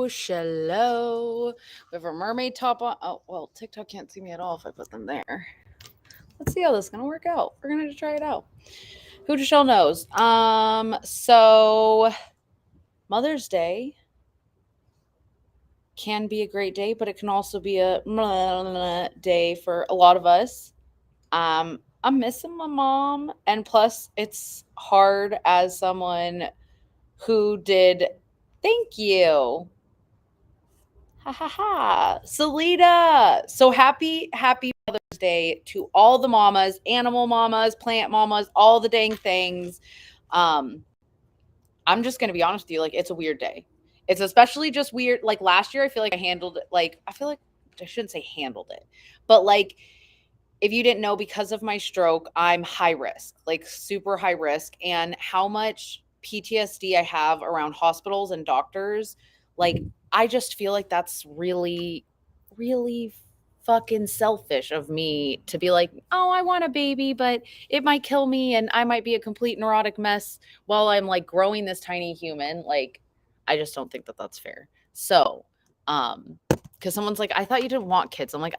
Shallow. We have our mermaid top on. Oh, well, TikTok can't see me at all if I put them there. Let's see how this is going to work out. We're going to try it out. Who shall knows? So Mother's Day can be a great day, but it can also be a day for a lot of us. I'm missing my mom, and plus, it's hard as someone who did. Thank you. Ha ha ha. Selena. So happy Mother's Day to all the mamas, animal mamas, plant mamas, all the dang things. Um, I'm just gonna be honest with you, like it's a weird day. It's especially just weird. Like last year, I feel like I handled it like I feel like I shouldn't say handled it, but like if you didn't know, because of my stroke, I'm high risk, like super high risk, and how much PTSD I have around hospitals and doctors, like I just feel like that's really, really fucking selfish of me to be like, oh, I want a baby, but it might kill me and I might be a complete neurotic mess while I'm like growing this tiny human. Like, I just don't think that that's fair. So, because someone's like, I thought you didn't want kids. I'm like,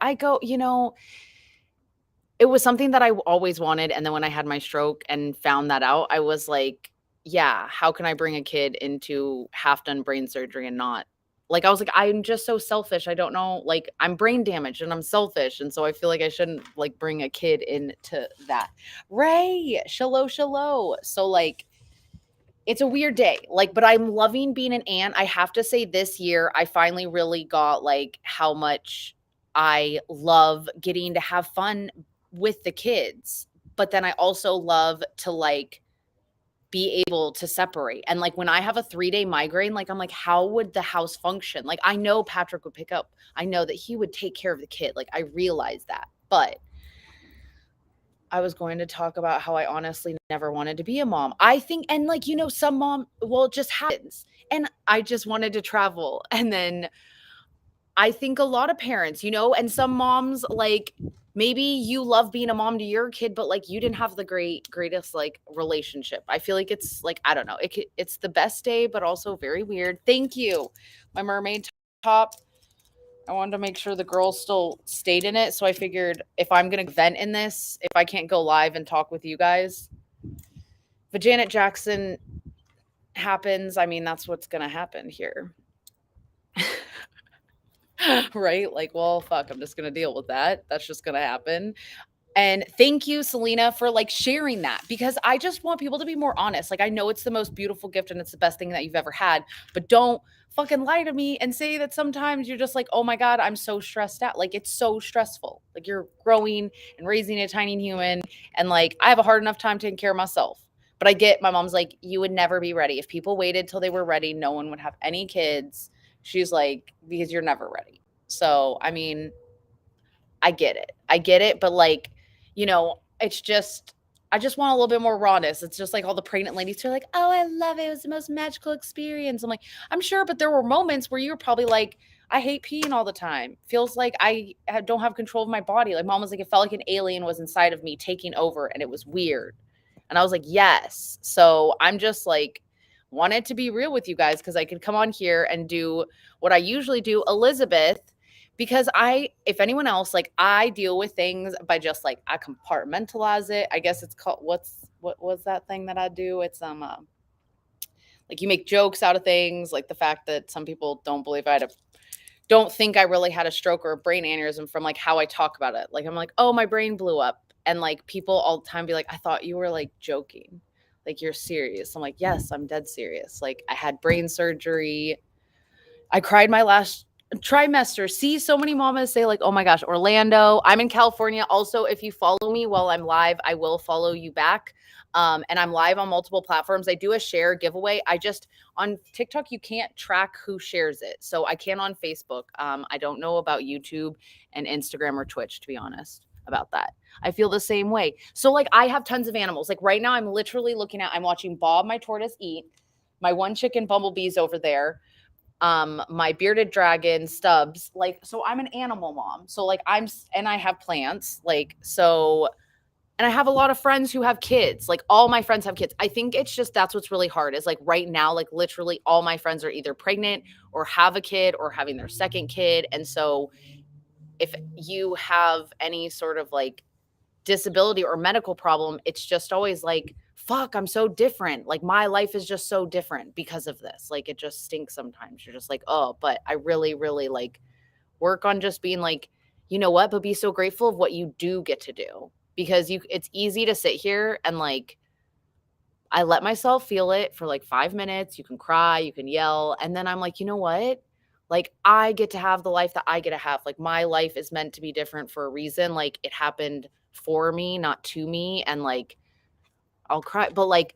it was something that I always wanted, and then when I had my stroke and found that out, I was like, "Yeah, how can I bring a kid into half-done brain surgery and not." Like, I was like, "I'm just so selfish, I don't know, like, I'm brain damaged and I'm selfish, and so I feel like I shouldn't, like, bring a kid into that." Ray, shallow, shallow. So, like, it's a weird day, like, but I'm loving being an aunt. I have to say this year, I finally really got, like, how much I love getting to have fun with the kids, but then I also love to, like, be able to separate, and, like, when I have a 3-day migraine, like, I'm like, "How would the house function?" Like, I know Patrick would pick up. I know that he would take care of the kid, like, I realize that, but I was going to talk about how I honestly never wanted to be a mom. I think, and like, some mom, well, it just happens. And I just wanted to travel. And then I think a lot of parents, and some moms, like, maybe you love being a mom to your kid, but like you didn't have the greatest like relationship. I feel like it's like, I don't know. It's the best day, but also very weird. Thank you. My mermaid top. I wanted to make sure the girls still stayed in it. So I figured if I'm going to vent in this, if I can't go live and talk with you guys, if Janet Jackson happens, I mean, that's what's going to happen here. Right? Like, well, fuck, I'm just going to deal with that. That's just going to happen. And thank you, Selena, for like sharing that, because I just want people to be more honest. Like, I know it's the most beautiful gift and it's the best thing that you've ever had, but don't fucking lie to me and say that sometimes you're just like, oh my God, I'm so stressed out. Like, it's so stressful. Like, you're growing and raising a tiny human. And like, I have a hard enough time taking care of myself. But I get my mom's like, you would never be ready. If people waited till they were ready, no one would have any kids. She's like, because you're never ready. So, I mean, I get it. I get it. But like, it's just, I just want a little bit more rawness. It's just like all the pregnant ladies who are like, oh, I love it. It was the most magical experience. I'm like, I'm sure, but there were moments where you were probably like, I hate peeing all the time. Feels like don't have control of my body. Like mom was like, it felt like an alien was inside of me taking over and it was weird. And I was like, yes. So I'm just like, wanted to be real with you guys because I could come on here and do what I usually do, Elizabeth, because if anyone else, like I deal with things by just like I compartmentalize it. I guess it's called what was that thing that I do? It's like you make jokes out of things, like the fact that some people don't think I really had a stroke or a brain aneurysm from like how I talk about it. Like I'm like, oh, my brain blew up, and like people all the time be like, I thought you were like joking, like you're serious. I'm like, yes, I'm dead serious. Like I had brain surgery. I cried my last trimester. See, so many mamas say like, oh my gosh, Orlando. I'm in California. Also, if you follow me while I'm live, I will follow you back. And I'm live on multiple platforms. I do a share giveaway. On TikTok, you can't track who shares it. So I can on Facebook. I don't know about YouTube and Instagram or Twitch, to be honest about that. I feel the same way. So like I have tons of animals. Like right now I'm literally I'm watching Bob, my tortoise, eat. My one chicken Bumblebee's over there. My bearded dragon Stubbs, like, so I'm an animal mom. So like and I have plants, like, so And I have a lot of friends who have kids. Like all my friends have kids. I think it's just that's what's really hard is like right now, like literally all my friends are either pregnant or have a kid or having their second kid. And so if you have any sort of like disability or medical problem, it's just always like, fuck, I'm so different. Like my life is just so different because of this. Like it just stinks sometimes. You're just like, oh, but I really, really like work on just being like, you know what, but be so grateful of what you do get to do because it's easy to sit here and like I let myself feel it for like 5 minutes. You can cry, you can yell, and then I'm like, "You know what? Like I get to have the life that I get to have. Like my life is meant to be different for a reason. Like it happened for me, not to me." And like I'll cry, but like,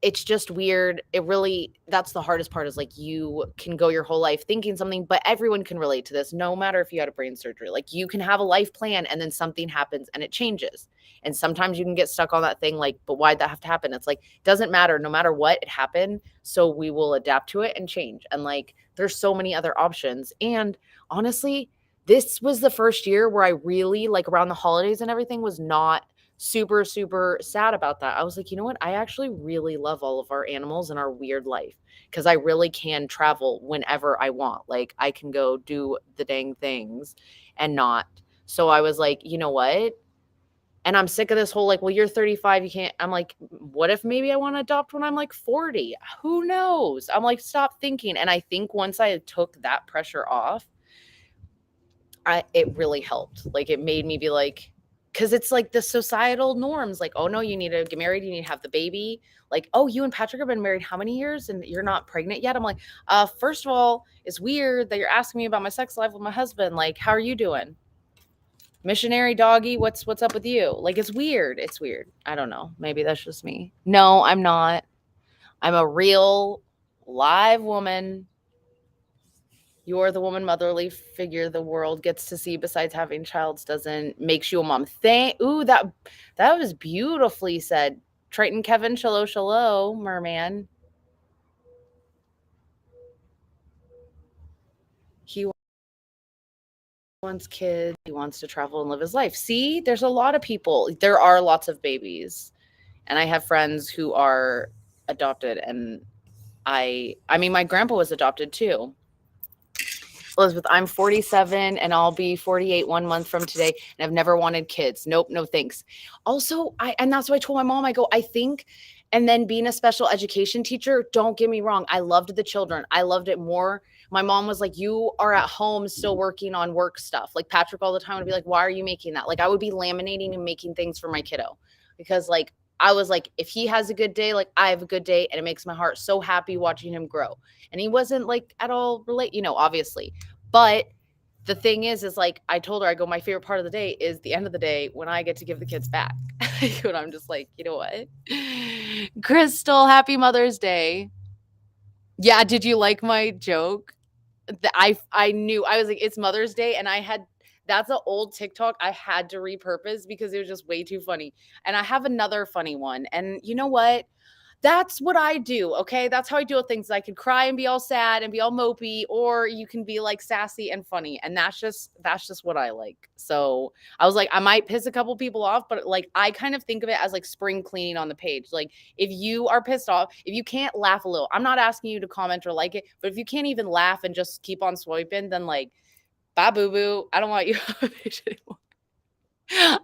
it's just weird. It really that's the hardest part is like you can go your whole life thinking something, but everyone can relate to this no matter if you had a brain surgery. Like you can have a life plan and then something happens and it changes. And sometimes you can get stuck on that thing like, but why'd that have to happen? It's like doesn't matter no matter what it happened. So we will adapt to it and change. And like there's so many other options. And honestly, this was the first year where I really like around the holidays and everything was not super, super sad about that. I was like, you know what? I actually really love all of our animals and our weird life because I really can travel whenever I want. Like, I can go do the dang things and not. So I was like, you know what? And I'm sick of this whole like, well, you're 35, you can't. I'm like, what if maybe I want to adopt when I'm like 40? Who knows? I'm like, stop thinking. And I think once I took that pressure off, it really helped. Like it made me be like, because it's like the societal norms, like, oh no, you need to get married, you need to have the baby. Like, oh, you and Patrick have been married how many years and you're not pregnant yet? I'm like, first of all, it's weird that you're asking me about my sex life with my husband. Like, how are you doing? Missionary doggy, what's up with you? Like, it's weird. It's weird. I don't know. Maybe that's just me. No, I'm not. I'm a real live woman. You're the woman motherly figure the world gets to see besides having childs doesn't makes you a mom. Ooh, that was beautifully said. Triton Kevin, shallow, merman. He wants kids. He wants to travel and live his life. See, there's a lot of people. There are lots of babies. And I have friends who are adopted and I mean my grandpa was adopted too. Elizabeth, I'm 47 and I'll be 48 1 month from today. And I've never wanted kids. Nope, no thanks. Also, and that's what I told my mom. I go, I think, and then being a special education teacher, don't get me wrong. I loved the children. I loved it more. My mom was like, you are at home still working on work stuff. Like Patrick all the time would be like, why are you making that? Like I would be laminating and making things for my kiddo because like I was like, if he has a good day, like I have a good day and it makes my heart so happy watching him grow. And he wasn't like at all obviously. But the thing is like I told her, I go, my favorite part of the day is the end of the day when I get to give the kids back. And I'm just like, you know what? Crystal, happy Mother's Day. Yeah, did you like my joke? I knew I was like, it's Mother's Day, and that's an old TikTok I had to repurpose because it was just way too funny. And I have another funny one. And you know what? That's what I do, okay? That's how I deal with things. I can cry and be all sad and be all mopey, or you can be like sassy and funny. And that's just what I like. So I was like, I might piss a couple people off, but like I kind of think of it as like spring cleaning on the page. Like if you are pissed off, if you can't laugh a little, I'm not asking you to comment or like it, but if you can't even laugh and just keep on swiping, then like, bye boo boo. I don't want you on the page anymore.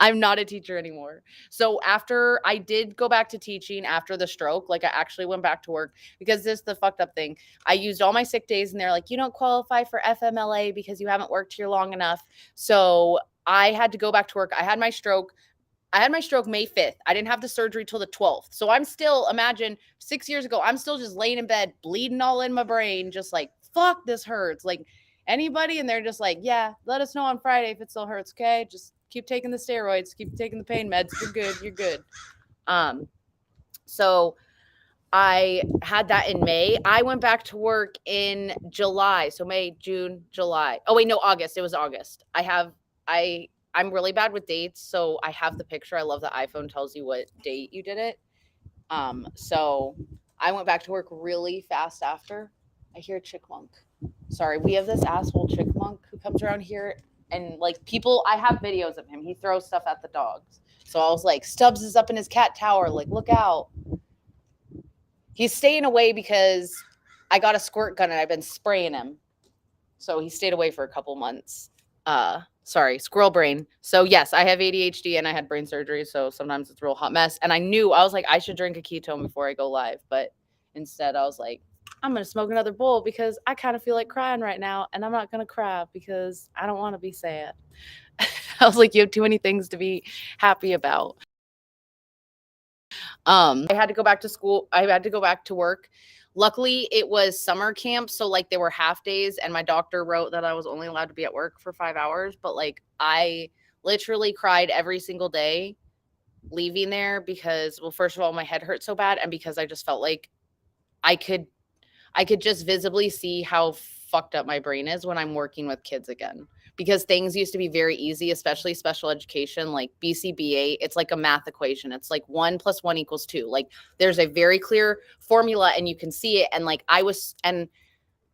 I'm not a teacher anymore. So after I did go back to teaching after the stroke, like I actually went back to work because this is the fucked up thing. I used all my sick days and they're like, you don't qualify for FMLA because you haven't worked here long enough. So I had to go back to work. I had my stroke. May 5th. I didn't have the surgery till the 12th. So I'm still, imagine 6 years ago, I'm still just laying in bed, bleeding all in my brain, just like, fuck, this hurts. Like anybody. And they're just like, yeah, let us know on Friday if it still hurts. Okay. Just keep taking the steroids, keep taking the pain meds. You're good. You're good. So I had that in May. I went back to work in July. So May, June, July. Oh wait, no, August. It was August. I'm really bad with dates, so I have the picture. I love that iPhone tells you what date you did it. So I went back to work really fast after. I hear Chickmunk. Sorry, we have this asshole Chickmunk who comes around here and like people. I have videos of him. He throws stuff at the dogs. So I was like, Stubbs is up in his cat tower. Like, look out. He's staying away because I got a squirt gun and I've been spraying him. So he stayed away for a couple months. Sorry, squirrel brain. So yes, I have ADHD and I had brain surgery, so sometimes it's a real hot mess. And I was like, I should drink a ketone before I go live, but instead I was like, I'm gonna smoke another bowl because I kind of feel like crying right now, and I'm not gonna cry because I don't want to be sad. I was like, you have too many things to be happy about. I had to go back to school. I had to go back to work. Luckily, it was summer camp, so like they were half days, and my doctor wrote that I was only allowed to be at work for 5 hours. But like I literally cried every single day leaving there because, well, first of all, my head hurt so bad, and because I just felt like I could I could just visibly see how fucked up my brain is when I'm working with kids again. Because things used to be very easy, especially special education, like BCBA. It's like a math equation. It's like 1 + 1 = 2. Like there's a very clear formula and you can see it. And like and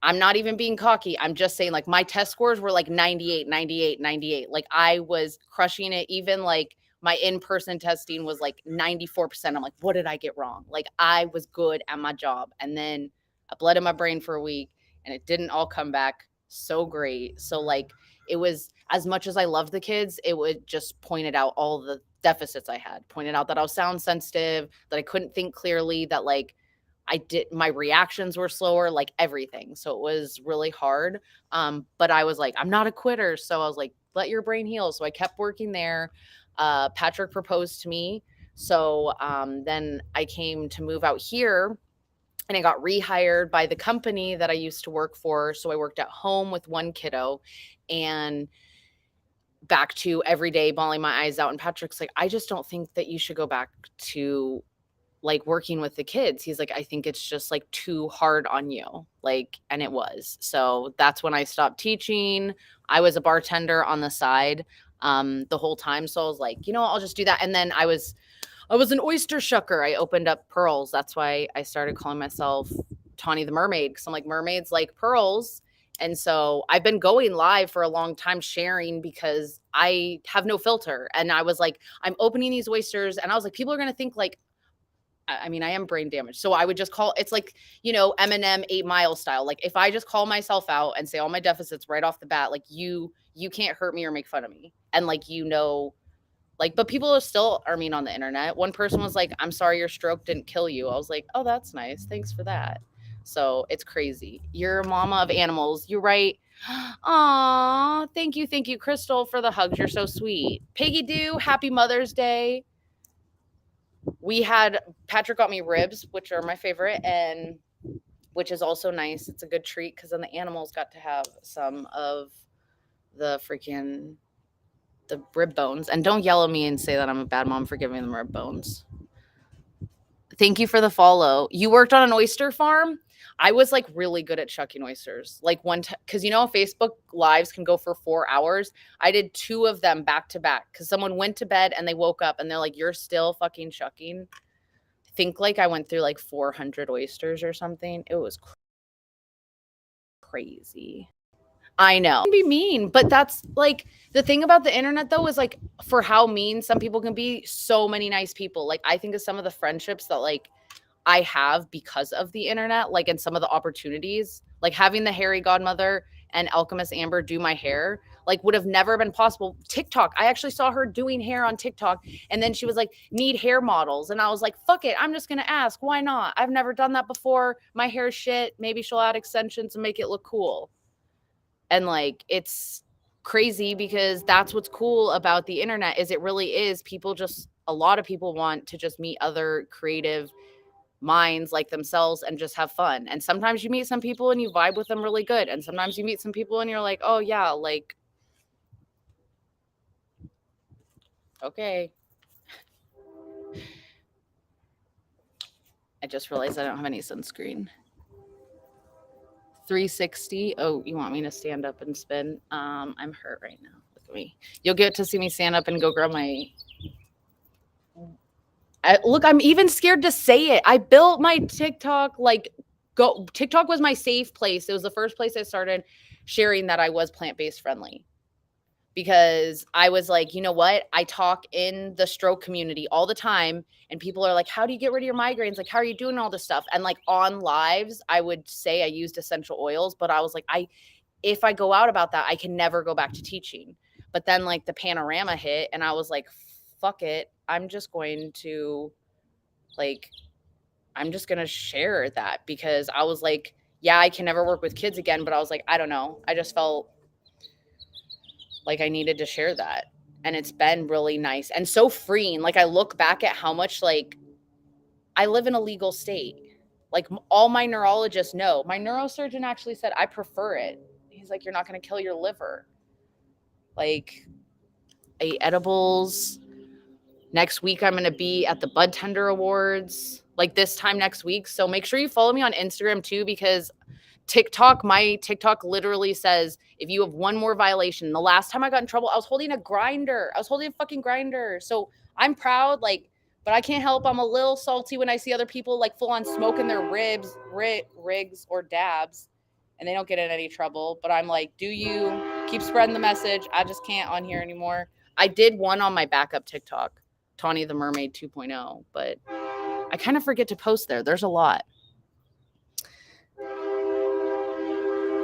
I'm not even being cocky. I'm just saying like my test scores were like 98, 98, 98. Like I was crushing it. Even like my in-person testing was like 94%. I'm like, what did I get wrong? Like I was good at my job. And then I bled in my brain for a week and it didn't all come back so great. So like it was, as much as I loved the kids, it would just pointed out all the deficits I had, pointed out that I was sound sensitive, that I couldn't think clearly, that like my reactions were slower, like everything. So it was really hard. But I was like, I'm not a quitter. So I was like, let your brain heal. So I kept working there. Patrick proposed to me. So then I came to move out here and I got rehired by the company that I used to work for. So I worked at home with one kiddo and back to every day bawling my eyes out. And Patrick's like, I just don't think that you should go back to like working with the kids. He's like, I think it's just like too hard on you. Like, and it was. So that's when I stopped teaching. I was a bartender on the side the whole time. So I was like, I'll just do that. And then I was an oyster shucker. I opened up pearls. That's why I started calling myself Tawny the Mermaid, because I'm like, mermaids like pearls. And so I've been going live for a long time sharing because I have no filter. And I was like, I'm opening these oysters. And I was like, people are going to think like, I mean, I am brain damaged. So I would just it's like, Eminem 8 Mile style. Like if I just call myself out and say all my deficits right off the bat, like you can't hurt me or make fun of me. And like, but people are mean on the internet. One person was like, I'm sorry your stroke didn't kill you. I was like, oh, that's nice. Thanks for that. So it's crazy. You're a mama of animals. You're right. Aw, thank you, Crystal, for the hugs. You're so sweet. Piggy Doo, happy Mother's Day. Patrick got me ribs, which are my favorite, and which is also nice. It's a good treat because then the animals got to have some of the rib bones. And don't yell at me and say that I'm a bad mom for giving them rib bones. Thank you for the follow. You worked on an oyster farm? I was like really good at shucking oysters. Like because Facebook lives can go for 4 hours. I did 2 of them back to back because someone went to bed and they woke up and they're like, you're still fucking shucking. I think like I went through like 400 oysters or something. It was crazy. I know. It can be mean, but that's like the thing about the internet though is like for how mean some people can be, so many nice people. Like I think of some of the friendships that like I have because of the internet, like and some of the opportunities, like having the Harry Godmother and Alchemist Amber do my hair, like would have never been possible. TikTok, I actually saw her doing hair on TikTok, and then she was like, need hair models. And I was like, fuck it, I'm just going to ask. Why not? I've never done that before. My hair's shit. Maybe she'll add extensions and make it look cool. And like, it's crazy because that's what's cool about the internet is it really is a lot of people want to just meet other creative minds like themselves and just have fun. And sometimes you meet some people and you vibe with them really good. And sometimes you meet some people and you're like, oh yeah, like, okay. I just realized I don't have any sunscreen. 360. Oh, you want me to stand up and spin? I'm hurt right now. Look at me. You'll get to see me stand up and go grab my look, I'm even scared to say it. I built my TikTok, TikTok was my safe place. It was the first place I started sharing that I was plant-based friendly. because I was like, you know what? I talk in the stroke community all the time, and people are like, how do you get rid of your migraines? Like, how are you doing all this stuff? And like on lives, I would say I used essential oils, but I was like, if I go out about that, I can never go back to teaching. But then like the panorama hit, and I was like, fuck it. I'm just going to like, I'm just going to share that, because I was like, yeah, I can never work with kids again. But I was like, I don't know. I just felt like I needed to share that. And it's been really nice and so freeing. Like I look back at how much, like, I live in a legal state. Like all my neurologists know. My neurosurgeon actually said, I prefer it. He's like, you're not going to kill your liver. Like, I eat edibles. Next week, I'm going to be at the Bud Tender Awards, like this time next week. So make sure you follow me on Instagram too, because my TikTok literally says, if you have one more violation. The last time I got in trouble, I was holding a grinder. I was holding a fucking grinder. So I'm proud, like, but I can't help. I'm a little salty when I see other people like full on smoking their rigs or dabs, and they don't get in any trouble. But I'm like, do you keep spreading the message? I just can't on here anymore. I did one on my backup TikTok, Tawny the Mermaid 2.0, but I kind of forget to post there. There's a lot.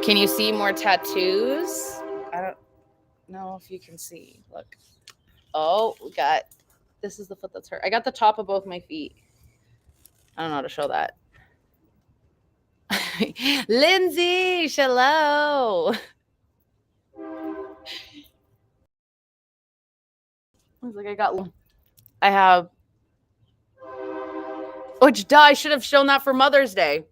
Can you see more tattoos? I don't know if you can see. Look. Oh, this is the foot that's hurt. I got the top of both my feet. I don't know how to show that. Lindsay, hello. I was like, I have, which duh, I should have shown that for Mother's Day.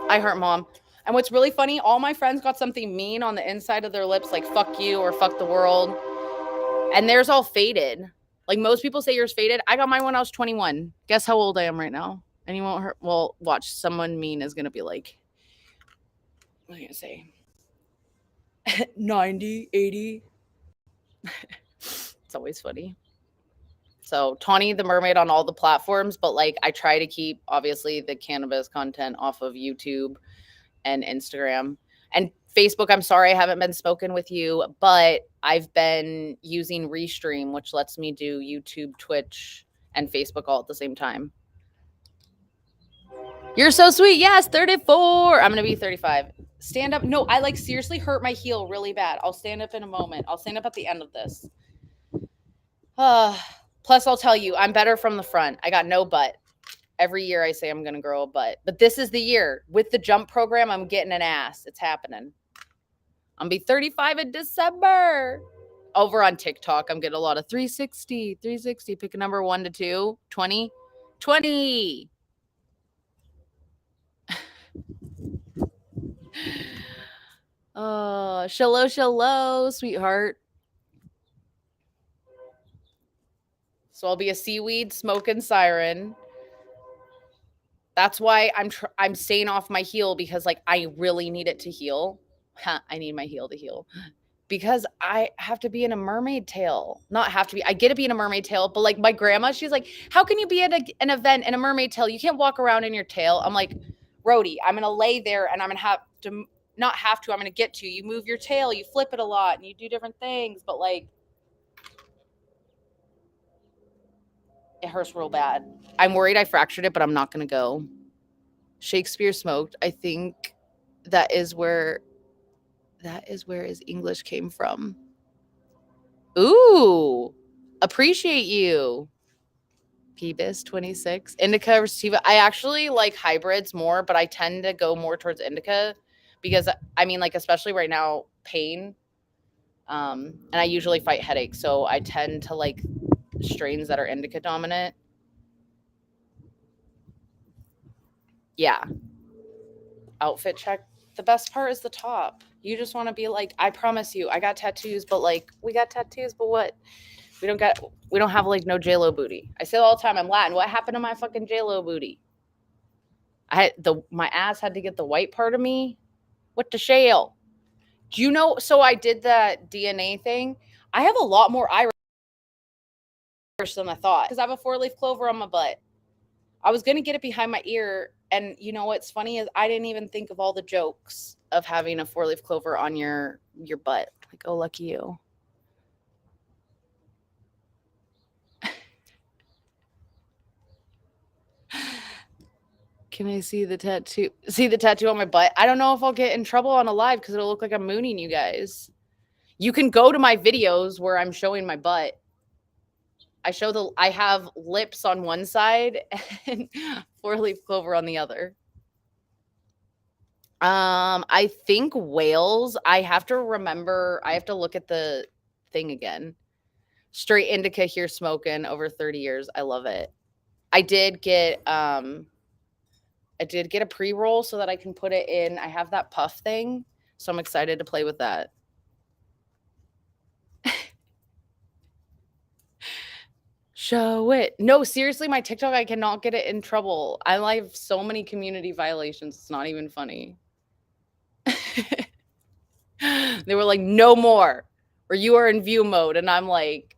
I hurt mom. And what's really funny, all my friends got something mean on the inside of their lips, like fuck you or fuck the world. And theirs all faded. Like most people say yours faded. I got mine when I was 21. Guess how old I am right now? And you won't hurt. Well, watch. Someone mean is going to be like, what are you going to say? 90, 80. It's always funny. So Tawny the Mermaid on all the platforms, but like I try to keep obviously the cannabis content off of YouTube and Instagram and Facebook. I'm sorry I haven't been spoken with you, but I've been using Restream, which lets me do YouTube, Twitch, and Facebook all at the same time. You're so sweet. Yes, 34. I'm going to be 35. Stand up. No, I like seriously hurt my heel really bad. I'll stand up in a moment. I'll stand up at the end of this. Plus, I'll tell you, I'm better from the front. I got no butt. Every year I say I'm going to grow a butt. But this is the year. With the jump program, I'm getting an ass. It's happening. I'm going to be 35 in December. Over on TikTok, I'm getting a lot of 360. Pick a number 1 to 2. 20. 20. Oh, shallow, sweetheart. So I'll be a seaweed smoking siren. That's why I'm staying off my heel, because like I really need it to heal. I need my heel to heal because I have to be in a mermaid tail. Not have to be. I get to be in a mermaid tail, but like my grandma, she's like, "How can you be at an event in a mermaid tail? You can't walk around in your tail." I'm like, "Rhodey, I'm gonna lay there and I'm gonna have to not have to. I'm gonna get to you. You move your tail, you flip it a lot, and you do different things, but like." It hurts real bad. I'm worried I fractured it, but I'm not going to go. Shakespeare smoked. I think that is where his English came from. Ooh, appreciate you. Pebis 26. Indica or sativa. I actually like hybrids more, but I tend to go more towards indica because I mean, like, especially right now, pain. And I usually fight headaches. So I tend to like strains that are indica dominant. Yeah. Outfit check. The best part is the top. You just want to be like, I promise you, I got tattoos, but like, we got tattoos, but what? We don't have like no JLo booty. I say it all the time, I'm Latin. What happened to my fucking JLo booty? My ass had to get the white part of me. What the shale? Do you know? So I did that DNA thing. I have a lot more Irish than I thought because I have a 4-leaf clover on my butt. I was gonna get it behind my ear, and you know what's funny is I didn't even think of all the jokes of having a four-leaf clover on your butt. Like, oh, lucky you. Can I see the tattoo? See the tattoo on my butt? I don't know if I'll get in trouble on a live because it'll look like I'm mooning you guys. You can go to my videos where I'm showing my butt. I have lips on one side and four-leaf clover on the other. I think whales. I have to remember. I have to look at the thing again. Straight indica here smoking over 30 years. I love it. I did get I did get a pre-roll so that I can put it in. I have that puff thing, so I'm excited to play with that. Show it. No, seriously, my TikTok, I cannot get it in trouble. I have so many community violations. It's not even funny. They were like, no more, or you are in view mode. And I'm like,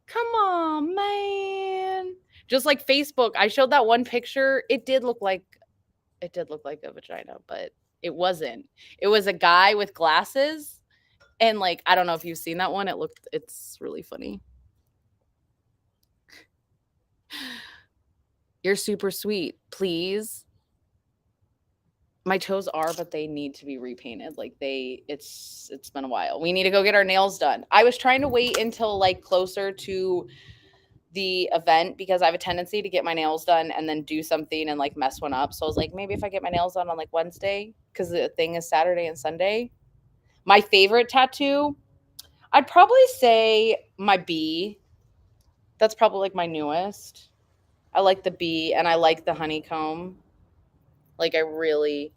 come on, man. Just like Facebook, I showed that one picture. It did look like a vagina, but it wasn't. It was a guy with glasses. And like, I don't know if you've seen that one. It's really funny. You're super sweet. Please. My toes are, but they need to be repainted. Like it's been a while. We need to go get our nails done. I was trying to wait until like closer to the event because I have a tendency to get my nails done and then do something and like mess one up. So I was like, maybe if I get my nails done on like Wednesday, because the thing is Saturday and Sunday. My favorite tattoo, I'd probably say my bee. That's probably like my newest. I like the bee and I like the honeycomb. Like I really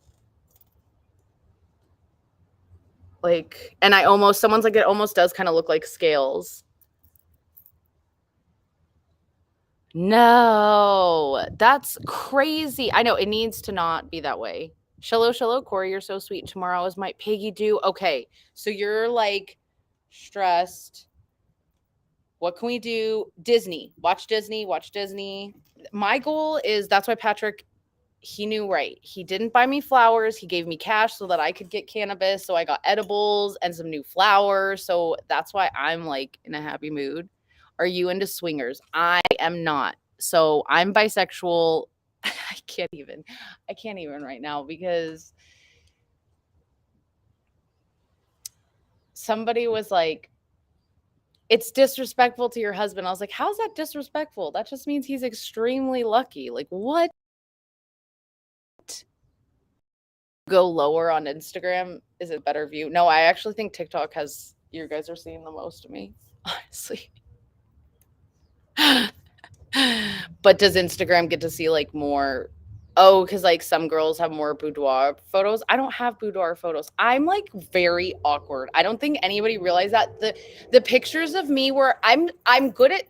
like, and someone's like, it almost does kind of look like scales. No, that's crazy. I know it needs to not be that way. Shallow, Corey, you're so sweet. Tomorrow is my piggy due. Okay, so you're like stressed. What can we do? Disney. Watch Disney. Watch Disney. My goal is that's why Patrick, he knew right. He didn't buy me flowers. He gave me cash so that I could get cannabis. So I got edibles and some new flowers. So that's why I'm like in a happy mood. Are you into swingers? I am not. So I'm bisexual. I can't even right now because somebody was like, it's disrespectful to your husband. I was like, how's that disrespectful? That just means he's extremely lucky. Like, what? Go lower on Instagram? Is it better view? No, I actually think TikTok has, you guys are seeing the most of me, honestly. But does Instagram get to see like more? Oh, because like some girls have more boudoir photos. I don't have boudoir photos. I'm like very awkward. I don't think anybody realized that the pictures of me where I'm good at,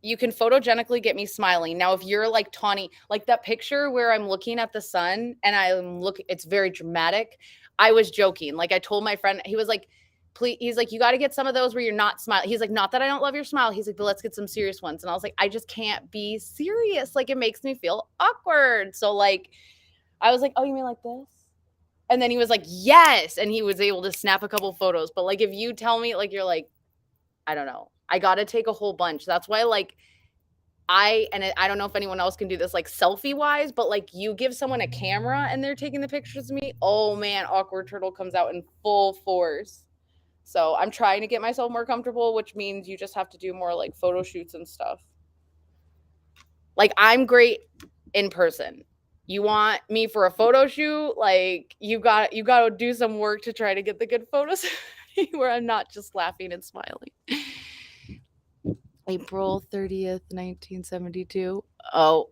you can photogenically get me smiling. Now, if you're like Tawny, like that picture where I'm looking at the sun and it's very dramatic. I was joking. Like I told my friend, he was like, please, he's like, you got to get some of those where you're not smiling. He's like, not that I don't love your smile. He's like, but let's get some serious ones. And I was like, I just can't be serious. Like it makes me feel awkward. So like, I was like, oh, you mean like this? And then he was like, yes. And he was able to snap a couple photos. But like, if you tell me, like, you're like, I don't know. I got to take a whole bunch. That's why, like, I don't know if anyone else can do this, like, selfie wise, but like, you give someone a camera and they're taking the pictures of me. Oh man, awkward turtle comes out in full force. So I'm trying to get myself more comfortable, which means you just have to do more like photo shoots and stuff. Like, I'm great in person. You want me for a photo shoot? Like, you got to do some work to try to get the good photos where I'm not just laughing and smiling. April 30th, 1972. Oh,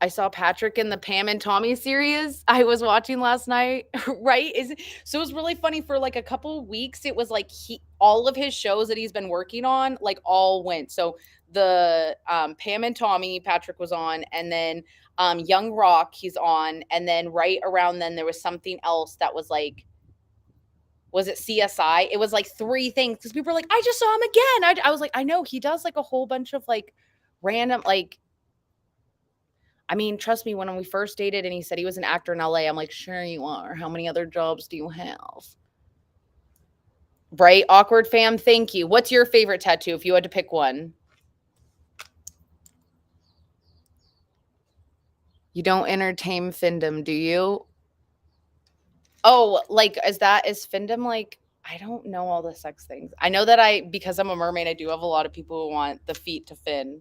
I saw Patrick in the Pam and Tommy series I was watching last night, right? So it was really funny for like a couple weeks. It was like all of his shows that he's been working on, like all went. So the Pam and Tommy Patrick was on, and then Young Rock he's on, and then right around then there was something else that was like, was it CSI? It was like three things because people were like, I just saw him again. I was like, I know he does like a whole bunch of like random, like, I mean, trust me, when we first dated and he said he was an actor in LA, I'm like, sure you are. How many other jobs do you have? Right? Awkward fam, thank you. What's your favorite tattoo if you had to pick one? You don't entertain findom, do you? Oh, like, is findom like, I don't know all the sex things. I know that because I'm a mermaid, I do have a lot of people who want the feet to fin.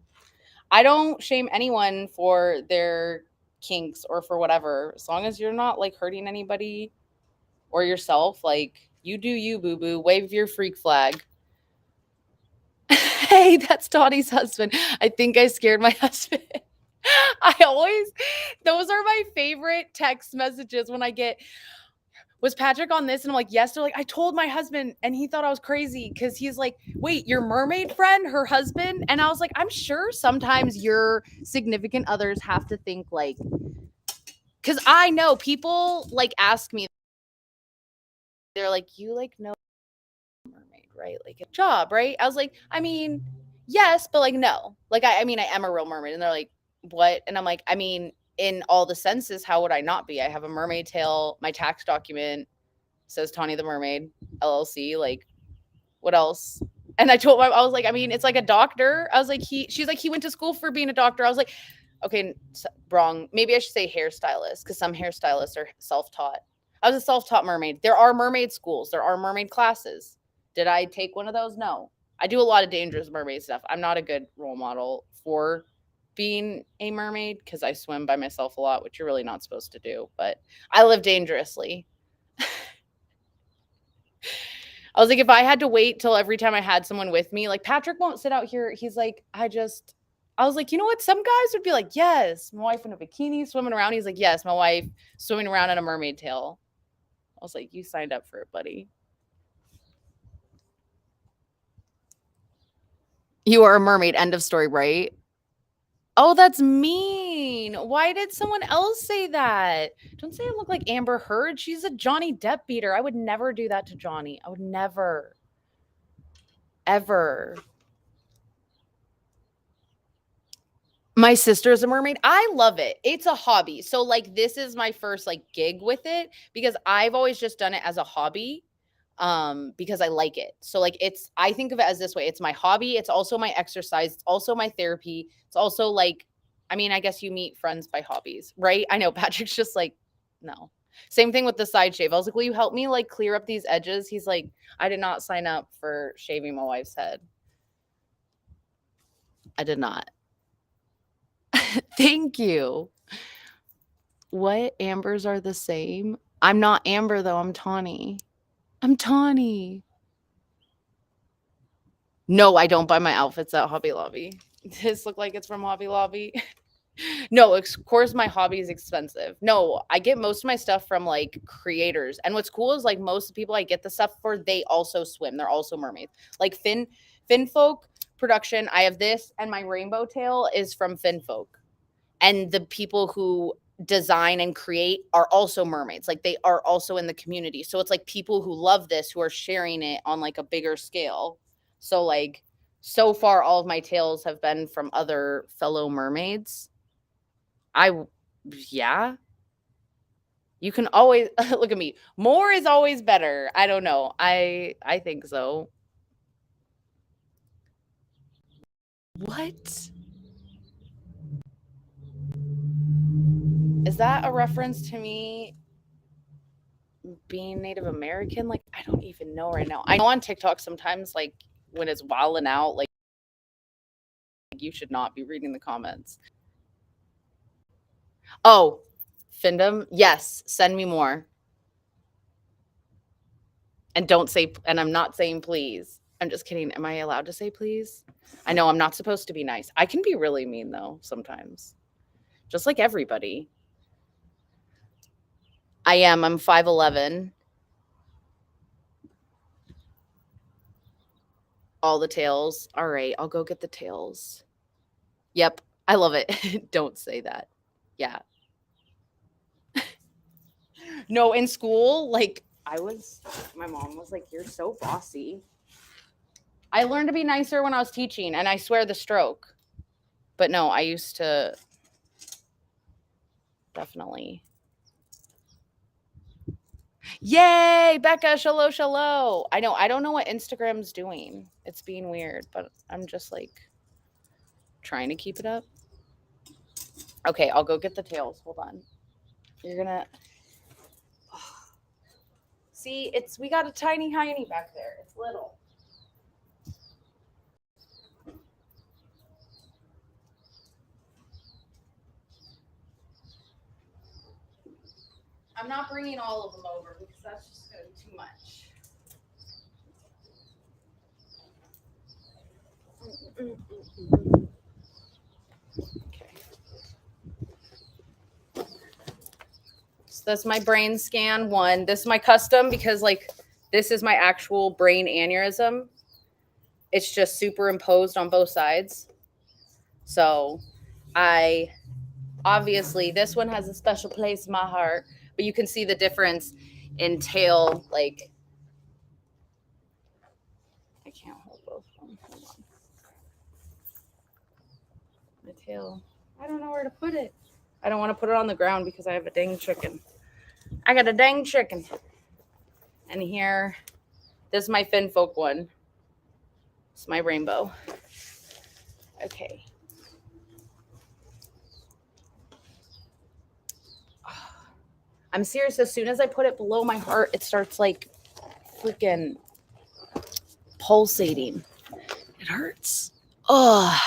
I don't shame anyone for their kinks or for whatever, as long as you're not like hurting anybody or yourself. Like, you do you, boo boo. Wave your freak flag. Hey, that's Tawny's husband. I think I scared my husband. I always, those are my favorite text messages when I get, was Patrick on this? And I'm like, yes. They're like, I told my husband and he thought I was crazy because he's like, wait, your mermaid friend, her husband? And I was like, I'm sure sometimes your significant others have to think like, because I know people like ask me, they're like, you like know mermaid, right? Like a job, right? I was like, I mean, yes, but like no. Like I mean, I am a real mermaid. And they're like, what? And I'm like, I mean, in all the senses, how would I not be? I have a mermaid tail, my tax document says Tawny the Mermaid LLC. Like, what else? And I told my, I was like, I mean, it's like a doctor. I was like, she's like, he went to school for being a doctor. I was like, okay, wrong. Maybe I should say hairstylist because some hairstylists are self-taught. I was a self-taught mermaid. There are mermaid schools. There are mermaid classes. Did I take one of those? No. I do a lot of dangerous mermaid stuff. I'm not a good role model for being a mermaid because I swim by myself a lot, which you're really not supposed to do. But I live dangerously. I was like, if I had to wait till every time I had someone with me, like Patrick won't sit out here. He's like, I was like, you know what? Some guys would be like, yes, my wife in a bikini swimming around. He's like, yes, my wife swimming around in a mermaid tail. I was like, you signed up for it, buddy. You are a mermaid. End of story, right? Oh, that's mean. Why did someone else say that? Don't say I look like Amber Heard. She's a Johnny Depp beater. I would never do that to Johnny. I would never, ever. My sister is a mermaid. I love it. It's a hobby. So like this is my first like gig with it because I've always just done it as a hobby because I like it. So like I think of it as this way. It's my hobby, it's also my exercise, it's also my therapy. It's also like I mean, I guess you meet friends by hobbies, right? I know Patrick's just like no. Same thing with the side shave. I was like, "Will you help me like clear up these edges?" He's like, "I did not sign up for shaving my wife's head." I did not. Thank you. What Ambers are the same? I'm not Amber though, I'm Tawny. I'm Tawny. No, I don't buy my outfits at Hobby Lobby. This look like it's from Hobby Lobby. No, of course my hobby is expensive. No, I get most of my stuff from like creators. And what's cool is like most of the people I get the stuff for, they also swim. They're also mermaids. Like Finfolk production, I have this and my rainbow tail is from Finfolk. And the people who design and create are also mermaids. Like they are also in the community. So it's like people who love this who are sharing it on like a bigger scale. So like so far all of my tales have been from other fellow mermaids. Yeah. You can always look at me. More is always better. I don't know. I think so. What? Is that a reference to me being Native American? Like, I don't even know right now. I know on TikTok sometimes, like, when it's wilding out, like, you should not be reading the comments. Oh, Findom? Yes, send me more. And don't say, and I'm not saying please. I'm just kidding. Am I allowed to say please? I know I'm not supposed to be nice. I can be really mean, though, sometimes, just like everybody. I am. I'm 5'11. All the tails. All right, I'll go get the tails. Yep, I love it. Don't say that. Yeah. No, in school, like my mom was like, "You're so bossy." I learned to be nicer when I was teaching, and I swear the stroke. But no, I used to definitely. Yay, Becca, shallow, shallow. I know. I don't know what Instagram's doing. It's being weird, but I'm just like trying to keep it up. Okay, I'll go get the tails. Hold on. You're gonna see. It's we got a tiny hiney back there. It's little. I'm not bringing all of them over because that's just going to be too much. Okay. So that's my brain scan one. This is my custom because like this is my actual brain aneurysm. It's just superimposed on both sides. So I obviously this one has a special place in my heart, but you can see the difference in tail. Like I can't hold both of them. Hold on. My tail. I don't know where to put it. I don't want to put it on the ground because I have a dang chicken. I got a dang chicken. And here, this is my Finfolk one. It's my rainbow. Okay. I'm serious. As soon as I put it below my heart, it starts like freaking pulsating. It hurts. Oh.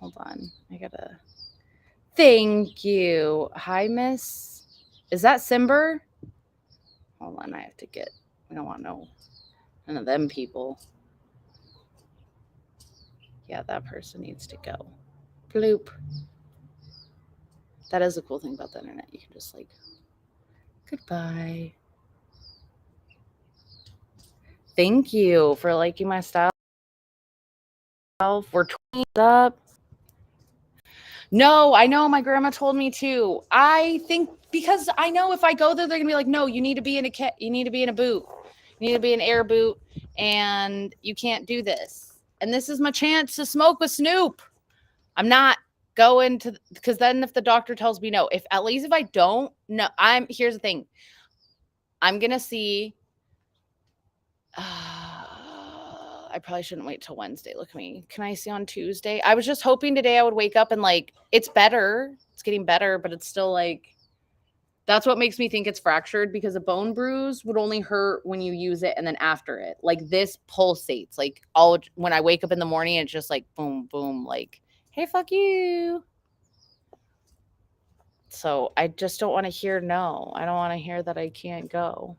Hold on. I gotta. Thank you. Hi, Miss. Is that Simber? Hold on. I have to get. We don't want none of them people. Yeah, that person needs to go. Bloop. That is a cool thing about the internet. You can just like, goodbye. Thank you for liking my style. We're 20 up. No, I know my grandma told me too. I think because I know if I go there, they're gonna be like, no, you need to be in a kit. You need to be in a boot. You need to be an air boot, and you can't do this. And this is my chance to smoke with Snoop. I'm not going to because then if the doctor tells me no, if at least if I don't, no, here's the thing. I'm gonna see. I probably shouldn't wait till Wednesday. Look at me. Can I see on Tuesday? I was just hoping today I would wake up and like it's better. It's getting better, but it's still like that's what makes me think it's fractured because a bone bruise would only hurt when you use it and then after it. Like this pulsates. Like all when I wake up in the morning, it's just like boom, boom, like, hey, fuck you. So I just don't want to hear no. I don't want to hear that I can't go.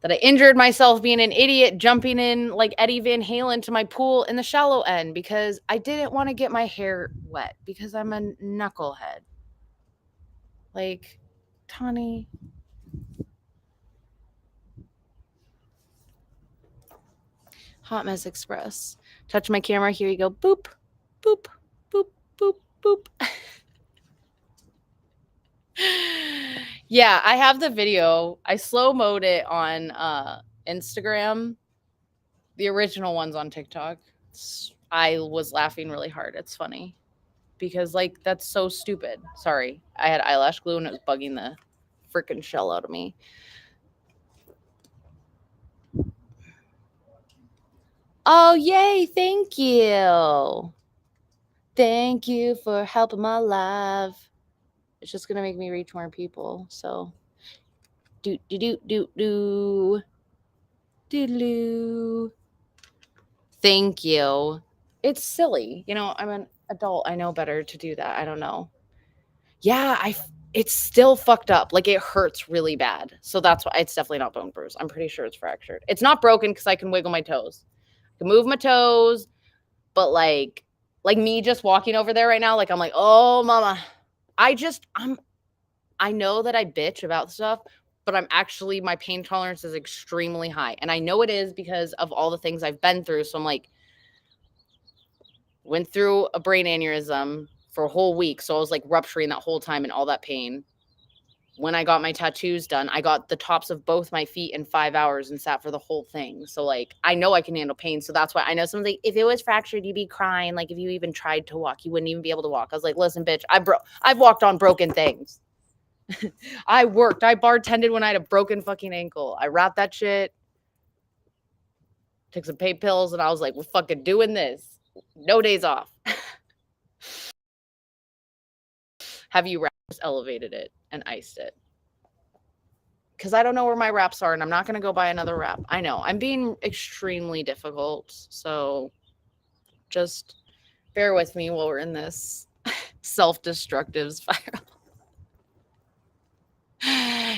That I injured myself being an idiot jumping in like Eddie Van Halen to my pool in the shallow end because I didn't want to get my hair wet because I'm a knucklehead. Like, Tawny. Hot Mess Express. Touch my camera. Here you go. Boop, boop, boop, boop, boop. Yeah, I have the video. I slow-moed it on Instagram. The original one's on TikTok. I was laughing really hard. It's funny because like that's so stupid. Sorry. I had eyelash glue and it was bugging the freaking shell out of me. Oh, yay. Thank you. Thank you for helping my life. It's just going to make me reach more people. So, do, do, do, do, do. Do. Thank you. It's silly. You know, I'm an adult. I know better to do that. I don't know. Yeah, it's still fucked up. Like it hurts really bad. So that's why it's definitely not bone bruise. I'm pretty sure it's fractured. It's not broken because I can wiggle my toes. I can move my toes, but like me just walking over there right now, like I'm like, oh mama. I know that I bitch about stuff, but I'm actually my pain tolerance is extremely high. And I know it is because of all the things I've been through. So I'm like, went through a brain aneurysm for a whole week. So I was like rupturing that whole time and all that pain. when I got my tattoos done, I got the tops of both my feet in 5 hours and sat for the whole thing. So, like, I know I can handle pain. So that's why I know someone's like, if it was fractured, you'd be crying. Like, if you even tried to walk, you wouldn't even be able to walk. I was like, listen, bitch, I've walked on broken things. I worked. I bartended when I had a broken fucking ankle. I wrapped that shit, took some pain pills, and I was like, we're fucking doing this. No days off. Have you elevated it and iced it? Because I don't know where my wraps are, and I'm not going to go buy another wrap. I know I'm being extremely difficult, so just bear with me while we're in this self-destructive spiral.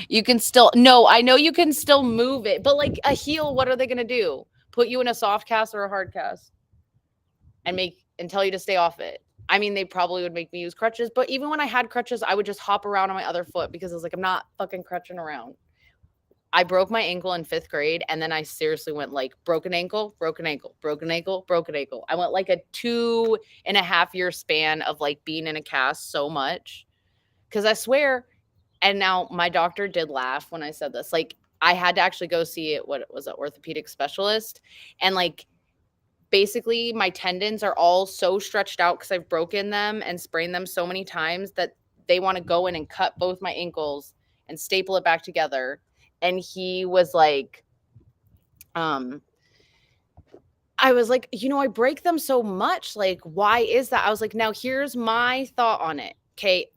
You can still, no, I know you can still move it, but like a heel, what are they going to do? Put you in a soft cast or a hard cast and tell you to stay off it. I mean, they probably would make me use crutches, but even when I had crutches, I would just hop around on my other foot because I was like, I'm not fucking crutching around. I broke my ankle in 5th grade, and then I seriously went like broken ankle, broken ankle, broken ankle, broken ankle. I went like a 2.5-year span of like being in a cast so much. Because I swear, and now my doctor did laugh when I said this. Like, I had to actually go see it. What was an orthopedic specialist, and like basically my tendons are all so stretched out because I've broken them and sprained them so many times that they want to go in and cut both my ankles and staple it back together. And he was like, I was like, I break them so much. Like, why is that? I was like, now here's my thought on it. Okay.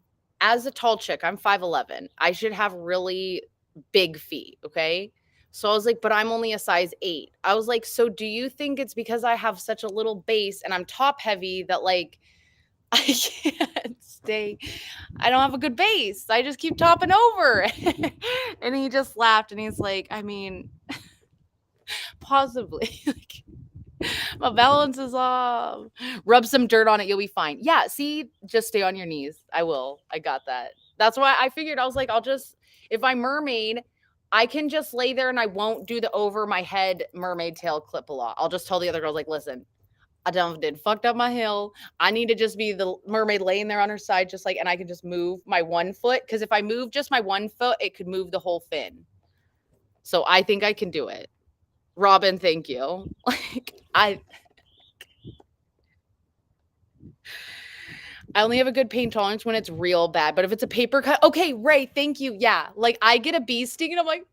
As a tall chick, I'm 5'11". I should have really big feet. Okay. So I was like, but I'm only a size 8. I was like, so do you think it's because I have such a little base and I'm top heavy that like I can't stay? I don't have a good base. I just keep topping over. And he just laughed and he's like, I mean, possibly. Like, my balance is off. Rub some dirt on it. You'll be fine. Yeah. See, just stay on your knees. I will. I got that. That's why I figured I was like, if I mermaid, I can just lay there and I won't do the over my head mermaid tail clip a lot. I'll just tell the other girls, like, listen, I did fucked up my heel. I need to just be the mermaid laying there on her side, just like, and I can just move my one foot. Cause if I move just my one foot, it could move the whole fin. So I think I can do it. Robin, thank you. Like, I only have a good pain tolerance when it's real bad, but if it's a paper cut, okay, Ray, thank you. Yeah, like I get a bee sting and I'm like,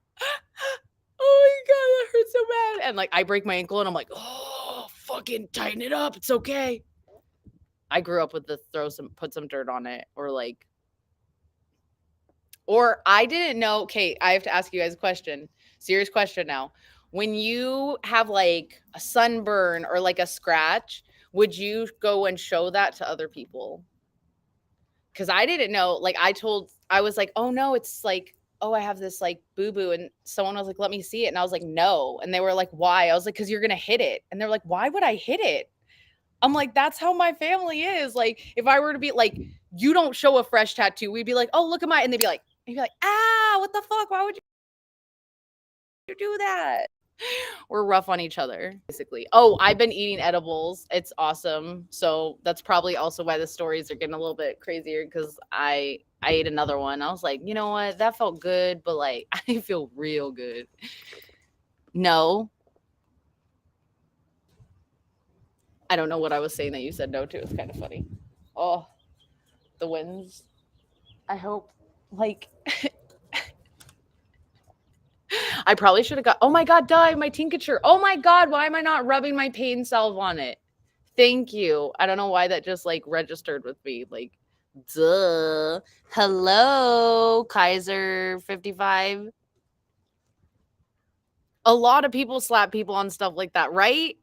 oh my god, that hurts so bad. And like I break my ankle and I'm like, oh, fucking tighten it up. It's okay. I grew up with the put some dirt on it, or I didn't know. Okay, I have to ask you guys a question. Serious question now. When you have like a sunburn or like a scratch, would you go and show that to other people? Because I didn't know. Like I was like, oh no, it's like, oh, I have this like boo-boo. And someone was like, let me see it. And I was like, no. And they were like, why? I was like, because you're gonna hit it. And they're like, why would I hit it? I'm like, that's how my family is. Like, if I were to be like, you don't show a fresh tattoo, we'd be like, oh, look at and they'd be like, ah, what the fuck? Why would you do that? We're rough on each other, basically. Oh, I've been eating edibles. It's awesome. So that's probably also why the stories are getting a little bit crazier, because I ate another one. I was like, you know what? That felt good, but like I feel real good. No. I don't know what I was saying that you said no to. It's kind of funny. Oh, the winds. I hope like I probably should have got, oh my God, dye my tincture. Oh my God, why am I not rubbing my pain salve on it? Thank you. I don't know why that just like registered with me. Like, duh. Hello, Kaiser 55. A lot of people slap people on stuff like that, right?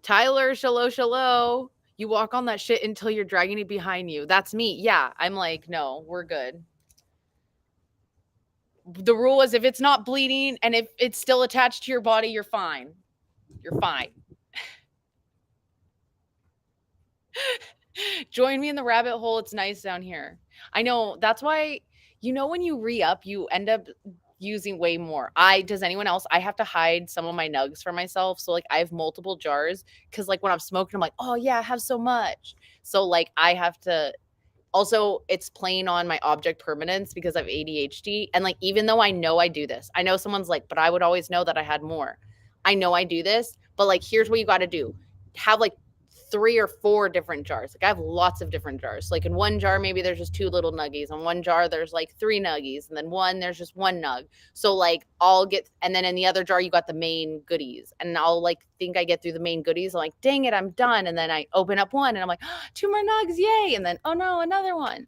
Tyler, shallow. You walk on that shit until you're dragging it behind you. That's me. Yeah. I'm like, no, we're good. The rule is if it's not bleeding and if it's still attached to your body, you're fine. You're fine. Join me in the rabbit hole. It's nice down here. I know. That's why, when you re-up, you end up using way more. Does anyone else? I have to hide some of my nugs for myself. So like I have multiple jars because like when I'm smoking, I'm like, oh yeah, I have so much. So like I have to Also, it's playing on my object permanence because I have ADHD. And like, even though I know I do this, I know someone's like, but I would always know that I had more. I know I do this, but like, here's what you got to do: have like 3 or 4 different jars. Like, I have lots of different jars. Like, in one jar, maybe there's just 2 little nuggies. In one jar, there's like 3 nuggies. And then one, there's just 1 nug. So like, I'll get, and then in the other jar, you got the main goodies. And I'll like think I get through the main goodies. I'm like, dang it, I'm done. And then I open up one and I'm like, oh, 2 more nugs, yay. And then, oh no, another one.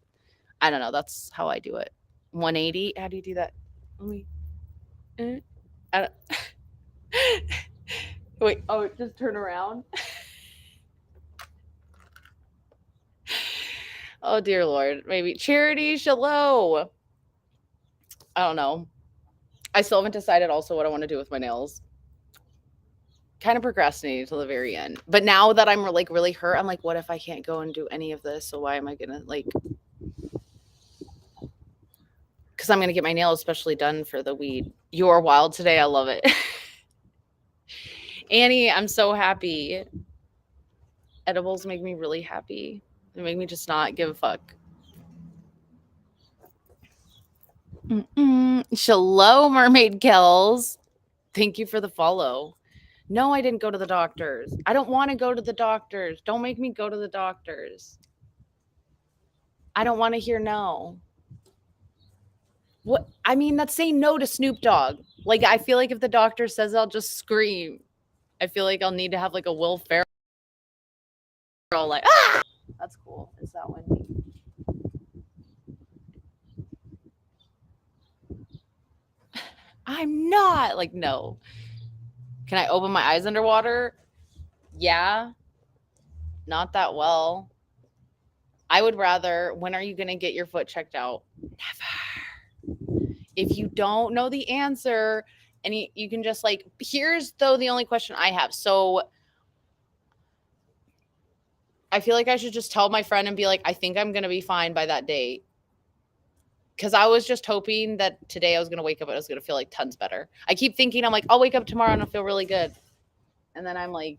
I don't know. That's how I do it. 180. How do you do that? Let me. I don't, wait. Oh, just turn around. Oh dear Lord. Maybe Charity Shallow. I don't know. I still haven't decided also what I want to do with my nails. Kind of procrastinating till the very end. But now that I'm like really hurt, I'm like, what if I can't go and do any of this? So why am I gonna like? Because I'm gonna get my nails specially done for the weed. You are wild today. I love it. Annie, I'm so happy. Edibles make me really happy. They make me just not give a fuck. Shalom, Mermaid Kells. Thank you for the follow. No, I didn't go to the doctors. I don't want to go to the doctors. Don't make me go to the doctors. I don't want to hear no. What? I mean, that's saying no to Snoop Dogg. Like, I feel like if the doctor says, I'll just scream. I feel like I'll need to have like a Will Ferrell, like, ah! That's cool. Is that one? I'm not. Like, no. Can I open my eyes underwater? Yeah. Not that well. I would rather, when are you going to get your foot checked out? Never. If you don't know the answer, and you can just like, here's though the only question I have. So I feel like I should just tell my friend and be like, I think I'm going to be fine by that date. Because I was just hoping that today I was going to wake up and I was going to feel like tons better. I keep thinking, I'm like, I'll wake up tomorrow and I'll feel really good. And then I'm like,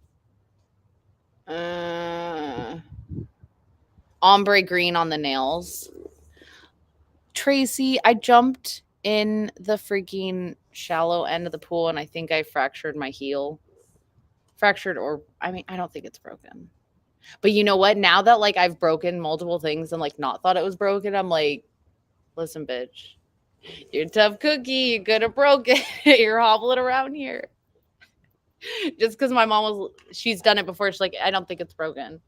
ombre green on the nails. Tracy, I jumped in the freaking shallow end of the pool and I think I fractured my heel. Fractured, or I mean, I don't think it's broken. But you know what? Now that like I've broken multiple things and like not thought it was broken, I'm like, listen, bitch, you're a tough cookie. You're gonna broke it. You're hobbling around here. Just because my mom she's done it before. She's like, I don't think it's broken.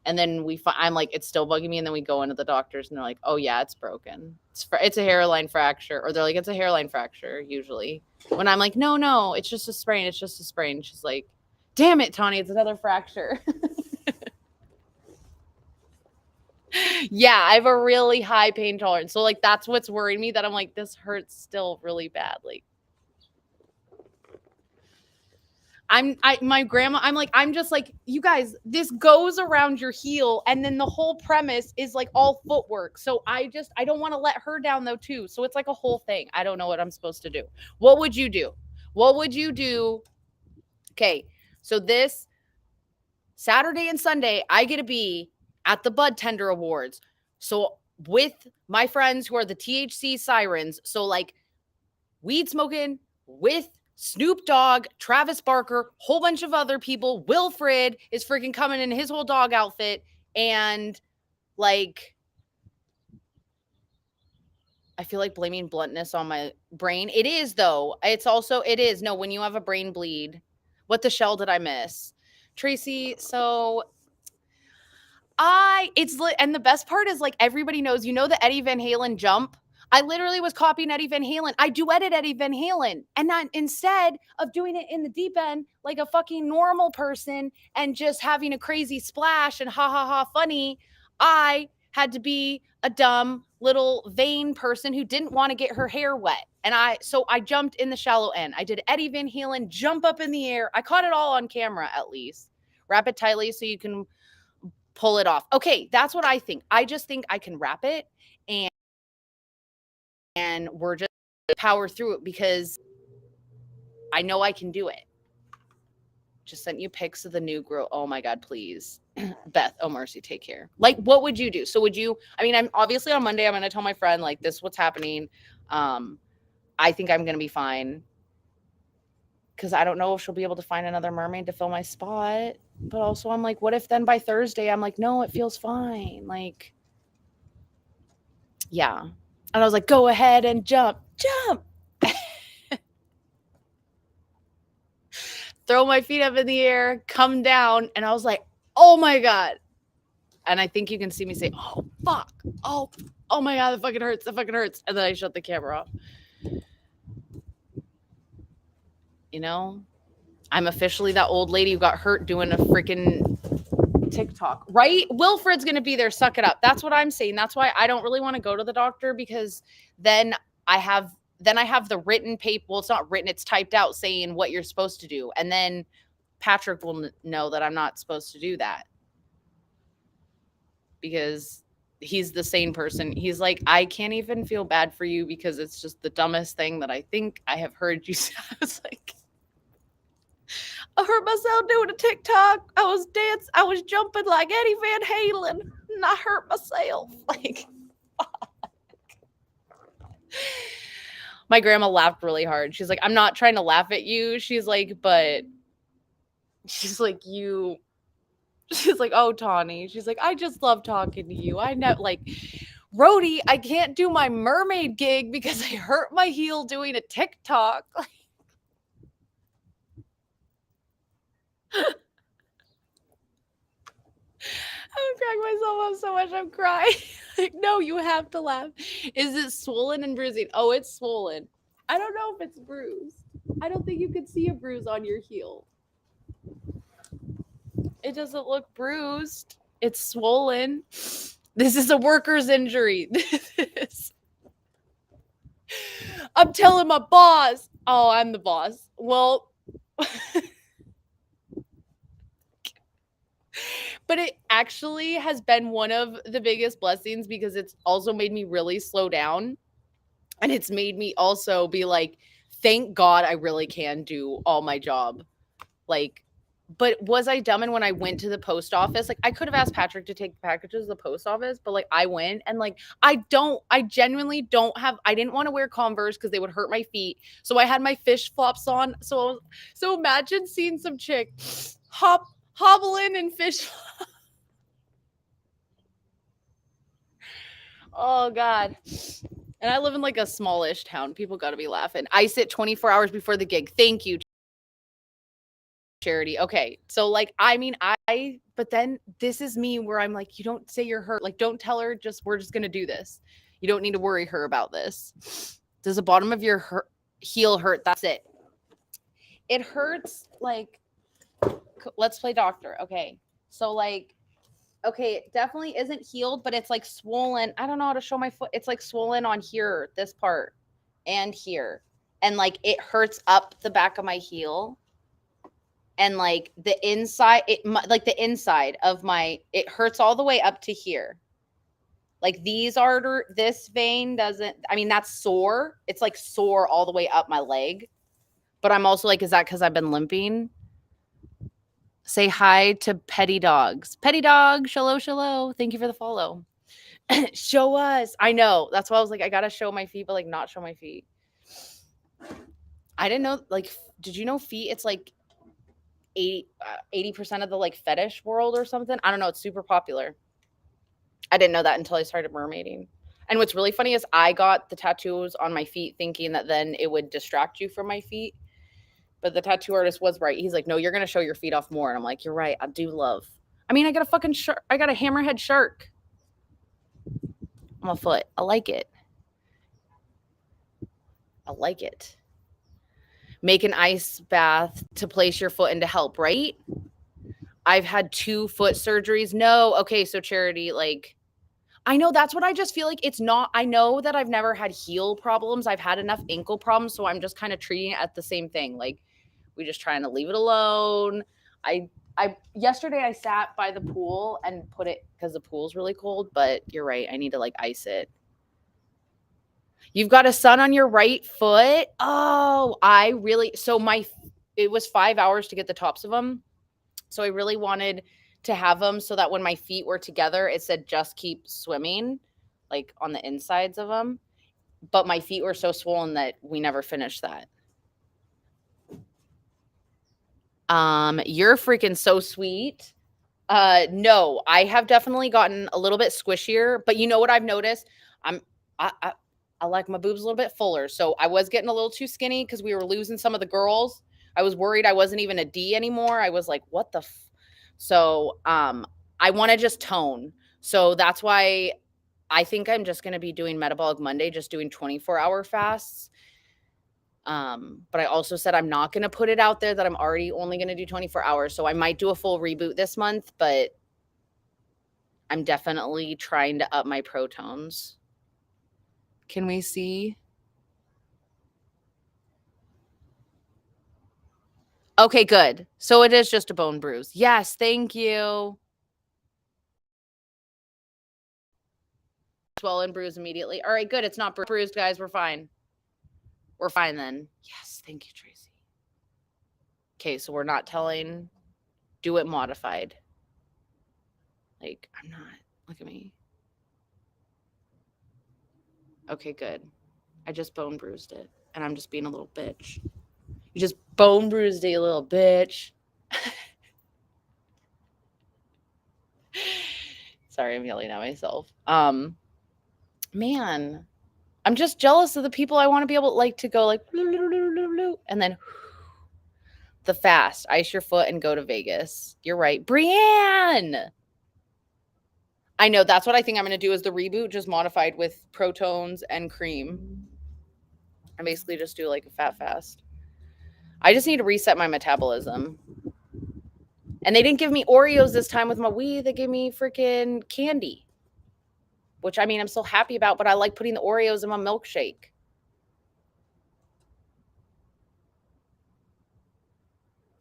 And then I'm like, it's still bugging me. And then we go into the doctors and they're like, oh yeah, it's broken. It's a hairline fracture. Or they're like, it's a hairline fracture usually. When I'm like, no, it's just a sprain. It's just a sprain. She's like, damn it, Tawny, it's another fracture. Yeah, I have a really high pain tolerance. So like, that's what's worrying me, that I'm like, this hurts still really bad. Like, my grandma, I'm just like, you guys, this goes around your heel. And then the whole premise is like all footwork. So I don't want to let her down though too. So it's like a whole thing. I don't know what I'm supposed to do. What would you do? What would you do? Okay. So this Saturday and Sunday, I get to be at the Bud Tender Awards. So with my friends who are the THC sirens. So like weed smoking with Snoop Dogg, Travis Barker, whole bunch of other people. Wilfred is freaking coming in his whole dog outfit. And like, I feel like blaming bluntness on my brain. It is though. It is. No, when you have a brain bleed, what the shell did I miss? Tracy, so and the best part is like everybody knows, the Eddie Van Halen jump. I literally was copying Eddie Van Halen. I duetted Eddie Van Halen. And not, instead of doing it in the deep end like a fucking normal person and just having a crazy splash and ha ha ha funny, I had to be a dumb little vain person who didn't want to get her hair wet. And so I jumped in the shallow end. I did Eddie Van Halen jump up in the air. I caught it all on camera at least. Wrap it tightly so you can pull it off. Okay, that's what I think. I just think I can wrap it and we're just power through it because I know I can do it. Just sent you pics of the new girl. Oh my God, please. Beth, oh mercy, take care. Like, what would you do? So would you, I mean, I'm obviously on Monday, I'm gonna tell my friend, like, this is what's happening. I think I'm gonna be fine. Cause I don't know if she'll be able to find another mermaid to fill my spot. But also I'm like, what if then by Thursday I'm like, no, it feels fine. Like, yeah. And I was like, go ahead and jump. Throw my feet up in the air, come down. And I was like, oh my God. And I think you can see me say, oh, fuck. Oh my God, that fucking hurts. That fucking hurts. And then I shut the camera off. You know, I'm officially that old lady who got hurt doing a freaking TikTok, right? Wilfred's going to be there. Suck it up. That's what I'm saying. That's why I don't really want to go to the doctor, because then I have the written paper. Well, it's not written. It's typed out saying what you're supposed to do. And then Patrick will know that I'm not supposed to do that, because he's the sane person. He's like, I can't even feel bad for you because it's just the dumbest thing that I think I have heard you say. I was like, I hurt myself doing a TikTok. I was dancing. I was jumping like Eddie Van Halen, and I hurt myself. Like, my grandma laughed really hard. She's like, I'm not trying to laugh at you. She's like, but she's like, you. She's like, oh, Tawny. She's like, I just love talking to you. I know, like, Rhodey, I can't do my mermaid gig because I hurt my heel doing a TikTok. I'm cracking myself up so much. I'm crying. Like, no, you have to laugh. Is it swollen and bruising? Oh, it's swollen. I don't know if it's bruised. I don't think you could see a bruise on your heel. It doesn't look bruised. It's swollen. This is a worker's injury. I'm telling my boss. Oh, I'm the boss. Well, but it actually has been one of the biggest blessings, because it's also made me really slow down. And it's made me also be like, thank God I really can do all my job. Like, but was I dumb? And when I went to the post office, like, I could have asked Patrick to take packages to the post office, but like, I went, and like, I genuinely don't have, I didn't want to wear Converse because they would hurt my feet. So I had my fish flops on. So imagine seeing some chick hobble in and fish. Oh God. And I live in like a smallish town. People got to be laughing. I sit 24 hours before the gig. Thank you, Charity. Okay. So like, I mean, but then this is me where I'm like, you don't say you're hurt. Like, don't tell her, we're just going to do this. You don't need to worry her about this. Does the bottom of your heel hurt? That's it. It hurts. Like, let's play doctor. Okay. So like, okay, it definitely isn't healed, but it's like swollen. I don't know how to show my foot. It's like swollen on here, this part, and here. And like, it hurts up the back of my heel. And like the inside, the inside of it hurts all the way up to here. Like this vein doesn't, I mean, that's sore. It's like sore all the way up my leg. But I'm also like, is that because I've been limping? Say hi to Petty Dogs. Petty Dog, shallow. Thank you for the follow. Show us. I know. That's why I was like, I got to show my feet, but like not show my feet. I didn't know, like, did you know feet? It's like 80% of the like fetish world or something. I don't know. It's super popular. I didn't know that until I started mermaiding. And what's really funny is I got the tattoos on my feet thinking that then it would distract you from my feet. But the tattoo artist was right. He's like, no, you're going to show your feet off more. And I'm like, you're right. I do love. I mean, I got a fucking shark. I got a hammerhead shark on my foot. I like it. Make an ice bath to place your foot in to help, right? I've had 2 foot surgeries. No. Okay. So Charity, like, I know that's what I just feel like. It's not, I know that I've never had heel problems. I've had enough ankle problems. So I'm just kind of treating it at the same thing. Like, we just trying to leave it alone. Yesterday I sat by the pool and put it, because the pool's really cold, but you're right. I need to like ice it. You've got a sun on your right foot. Oh, so it was 5 hours to get the tops of them. So I really wanted to have them so that when my feet were together, it said just keep swimming, like on the insides of them. But my feet were so swollen that we never finished that. You're freaking so sweet. No, I have definitely gotten a little bit squishier, but you know what I've noticed? I'm I like my boobs a little bit fuller. So I was getting a little too skinny because we were losing some of the girls. I was worried I wasn't even a D anymore. I was like, what the so I want to just tone. So that's why I think I'm just gonna be doing Metabolic Monday, just doing 24-hour fasts. But I also said I'm not gonna put it out there that I'm already only gonna do 24 hours. So I might do a full reboot this month, but I'm definitely trying to up my protones. Can we see? Okay, good. So it is just a bone bruise. Yes, thank you. Swell and bruise immediately. All right, good. It's not bruised, guys. We're fine. We're fine then. Yes, thank you, Tracy. Okay, so we're not telling, do it modified. Like, I'm not. Look at me. Okay, good. I just bone bruised it, and I'm just being a little bitch. You just bone bruised it, you little bitch. Sorry, I'm yelling at myself. Man, I'm just jealous of the people I want to be able like to go like and then the fast, ice your foot and go to Vegas. You're right. Brienne. I know that's what I think I'm going to do is the reboot just modified with protones and cream. I basically just do like a fat fast. I just need to reset my metabolism. And they didn't give me Oreos this time with my weed. They gave me freaking candy, which I mean, I'm still happy about, but I like putting the Oreos in my milkshake.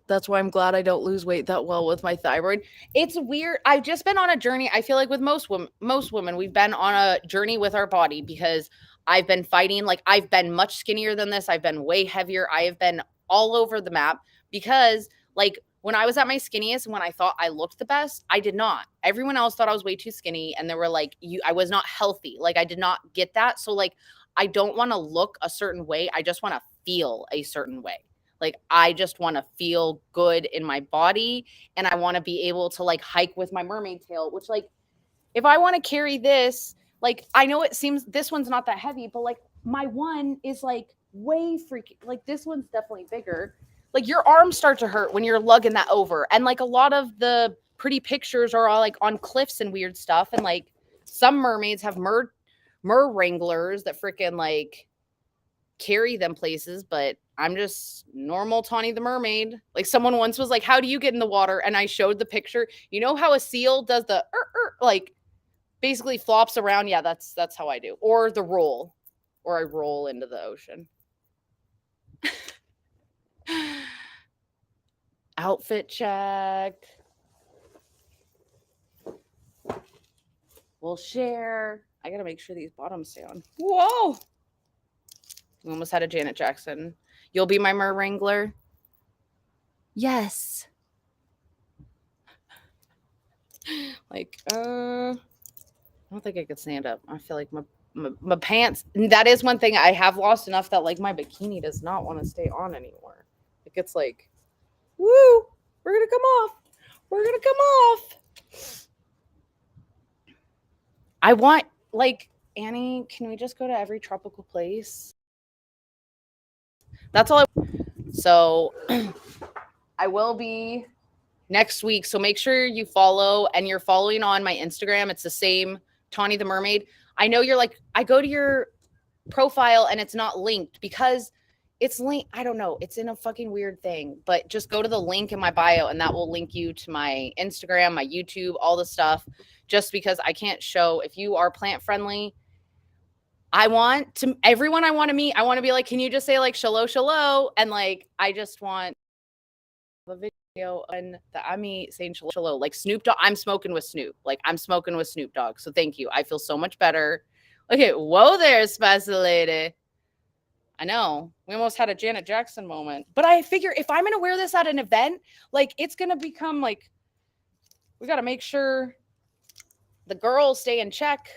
That's why I'm glad I don't lose weight that well with my thyroid. It's weird. I've just been on a journey. I feel like with most women, we've been on a journey with our body because I've been fighting. Like I've been much skinnier than this. I've been way heavier. I have been all over the map because like when I was at my skinniest and when I thought I looked the best, I did not. Everyone else thought I was way too skinny and they were like, I was not healthy. Like I did not get that. So like I don't want to look a certain way. I just want to feel a certain way. Like I just want to feel good in my body and I want to be able to like hike with my mermaid tail, which like if I want to carry this, like I know it seems this one's not that heavy, but like my one is like way freaking like this one's definitely bigger. Like your arms start to hurt when you're lugging that over. And like a lot of the pretty pictures are all like on cliffs and weird stuff. And like some mermaids have mer wranglers that freaking like carry them places, but I'm just normal Tawny the mermaid. Like someone once was like, how do you get in the water? And I showed the picture. You know how a seal does the like basically flops around? Yeah, that's how I do. Or the roll. Or I roll into the ocean. Outfit check. We'll share. I gotta make sure these bottoms stay on. Whoa. We almost had a Janet Jackson. You'll be my mer wrangler? Yes. Like, I don't think I could stand up. I feel like my pants. That is one thing I have lost enough that like my bikini does not want to stay on anymore. Like it's like, woo, we're gonna come off. We're gonna come off. I want like Annie. Can we just go to every tropical place? That's all. So I will be next week. So make sure you follow and you're following on my Instagram. It's the same Tawny the Mermaid. I know you're like, I go to your profile and it's not linked because it's linked. I don't know. It's in a fucking weird thing, but just go to the link in my bio and that will link you to my Instagram, my YouTube, all the stuff, just because I can't show if you are plant friendly. I want to everyone I want to meet. I want to be like, can you just say like, shallow. And like, I just want a video on the Ami saying shallow, like Snoop Dogg. I'm smoking with Snoop. Like I'm smoking with Snoop Dogg. So thank you. I feel so much better. Okay, whoa there, spicy lady. I know. We almost had a Janet Jackson moment. But I figure if I'm going to wear this at an event, like it's going to become like we got to make sure the girls stay in check.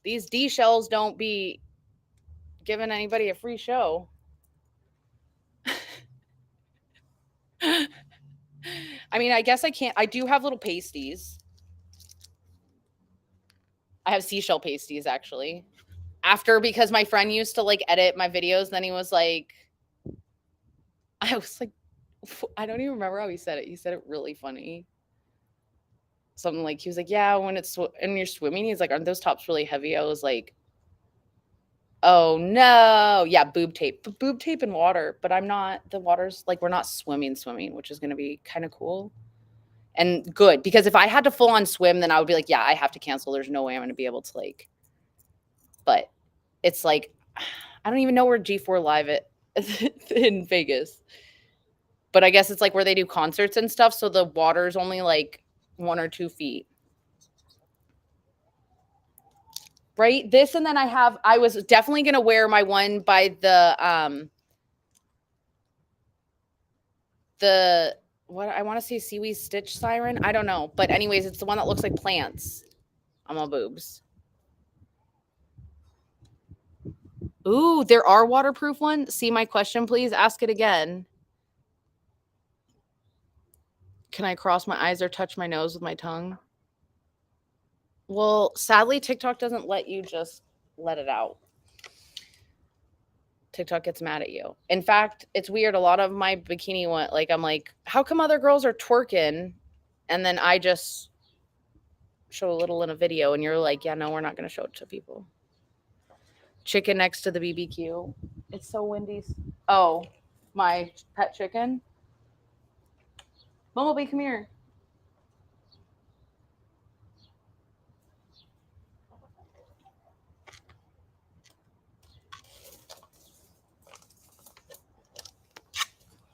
These D shells don't be giving anybody a free show. I mean, I guess I can't. I do have little pasties. I have seashell pasties actually. After because my friend used to like edit my videos, then he was like, I was like, I don't even remember how he said it. He said it really funny. Something like he was like, yeah, when you're swimming, he's like, aren't those tops really heavy? I was like, oh no, yeah, boob tape and water. But I'm not. The water's like we're not swimming, which is gonna be kind of cool and good because if I had to full on swim, then I would be like, yeah, I have to cancel. There's no way I'm gonna be able to like. But it's like I don't even know where G4 Live it in Vegas. But I guess it's like where they do concerts and stuff, so the water's only like 1 or 2 feet. Right? This and then I was definitely going to wear my one by the what I want to say seaweed stitch siren. I don't know, but anyways, it's the one that looks like plants on my boobs. Ooh, there are waterproof ones. See my question, please. Ask it again. Can I cross my eyes or touch my nose with my tongue? Well, sadly, TikTok doesn't let you just let it out. TikTok gets mad at you. In fact, it's weird. A lot of my bikini one, like, I'm like, how come other girls are twerking? And then I just show a little in a video, and you're like, yeah, no, we're not going to show it to people. Chicken next to the BBQ. It's so windy. Oh, my pet chicken. Bumblebee, come here.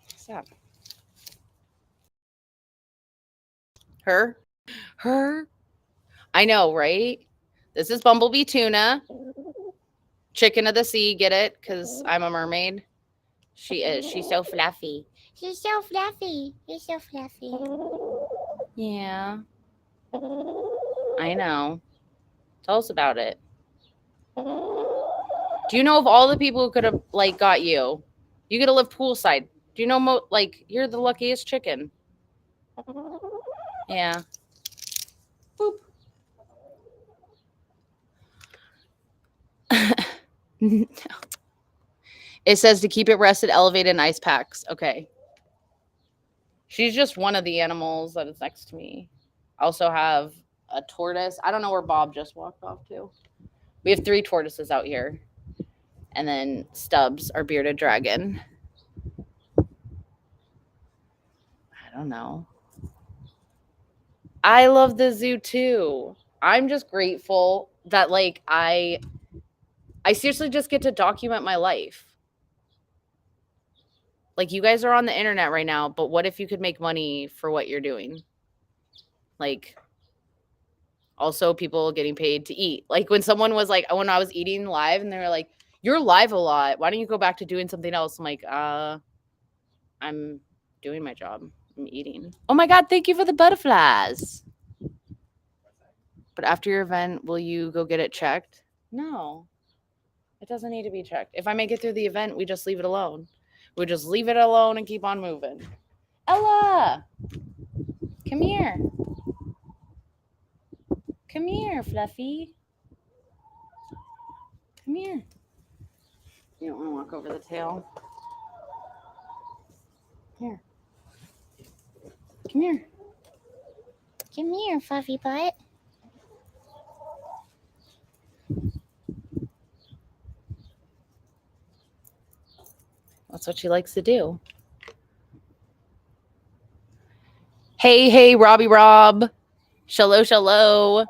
What's that? Her? I know, right? This is Bumblebee tuna. Chicken of the sea, get it? Because I'm a mermaid. She is. She's so fluffy. She's so fluffy. You're so fluffy. Yeah. I know. Tell us about it. Do you know of all the people who could have like got you? You get to live poolside. Do you know like you're the luckiest chicken? Yeah. Boop. It says to keep it rested, elevated, in ice packs. Okay. She's just one of the animals that is next to me. I also have a tortoise. I don't know where Bob just walked off to. We have 3 tortoises out here. And then Stubbs, our bearded dragon. I don't know. I love the zoo too. I'm just grateful that like I seriously just get to document my life. Like you guys are on the internet right now, but what if you could make money for what you're doing? Like also people getting paid to eat. Like when someone was like when I was eating live and they were like, "You're live a lot. Why don't you go back to doing something else?" I'm like, I'm doing my job. I'm eating. Oh my god, thank you for the butterflies. But after your event, will you go get it checked? No. It doesn't need to be checked. If I make it through the event, we just leave it alone. We just leave it alone and keep on moving. Ella! Come here. Come here, Fluffy. Come here. You don't want to walk over the tail. Here. Come here. Come here, fluffy butt. That's what she likes to do. Hey, Robbie Rob. Shallow.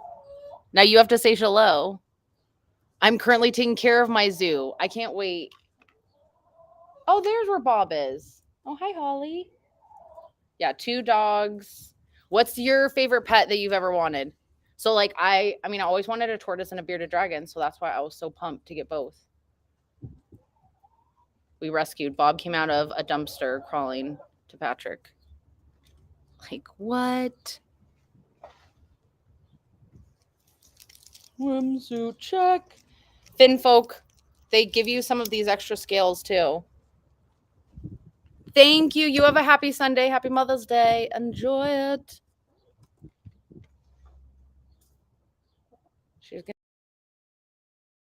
Now you have to say shallow. I'm currently taking care of my zoo. I can't wait. Oh, there's where Bob is. Oh, hi, Holly. Yeah, 2 dogs. What's your favorite pet that you've ever wanted? So like I mean, I always wanted a tortoise and a bearded dragon, so that's why I was so pumped to get both. we rescued. Bob came out of a dumpster crawling to Patrick. Like, what? Swimsuit check. Finfolk, they give you some of these extra scales too. Thank you. You have a happy Sunday. Happy Mother's Day. Enjoy it. She's going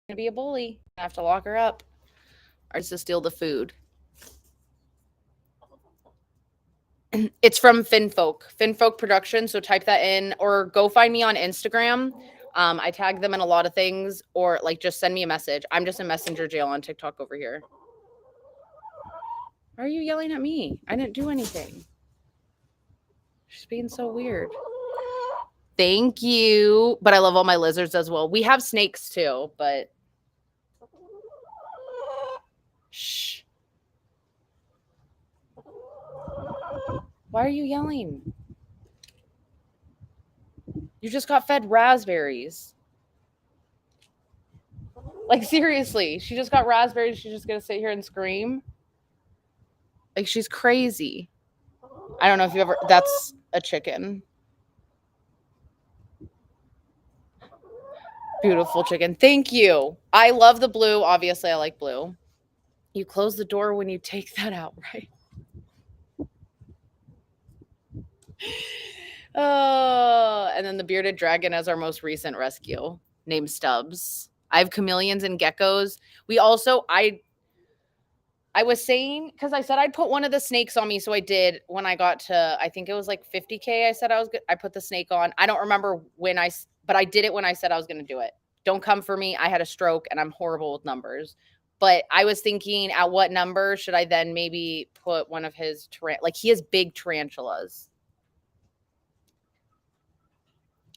to be a bully. I have to lock her up. Or to steal the food. It's from Finfolk Production. So type that in or go find me on Instagram. I tag them in a lot of things or like just send me a message. I'm just in messenger jail on TikTok over here. Why are you yelling at me? I didn't do anything. She's being so weird. Thank you. But I love all my lizards as well. We have snakes too, but shh. Why are you yelling? You just got fed raspberries. Like, seriously, she just got raspberries. She's just going to sit here and scream. Like, she's crazy. I don't know if you ever, that's a chicken. Beautiful chicken. Thank you. I love the blue. Obviously, I like blue. You close the door when you take that out, right? Oh, and then the bearded dragon as our most recent rescue, named Stubbs. I have chameleons and geckos. We also, I was saying, because I said I'd put one of the snakes on me. So I did when I got to, I think it was like 50K. I said I was good. I put the snake on. I don't remember when but I did it when I said I was going to do it. Don't come for me. I had a stroke and I'm horrible with numbers. But I was thinking at what number should I then maybe put one of his, like he has big tarantulas.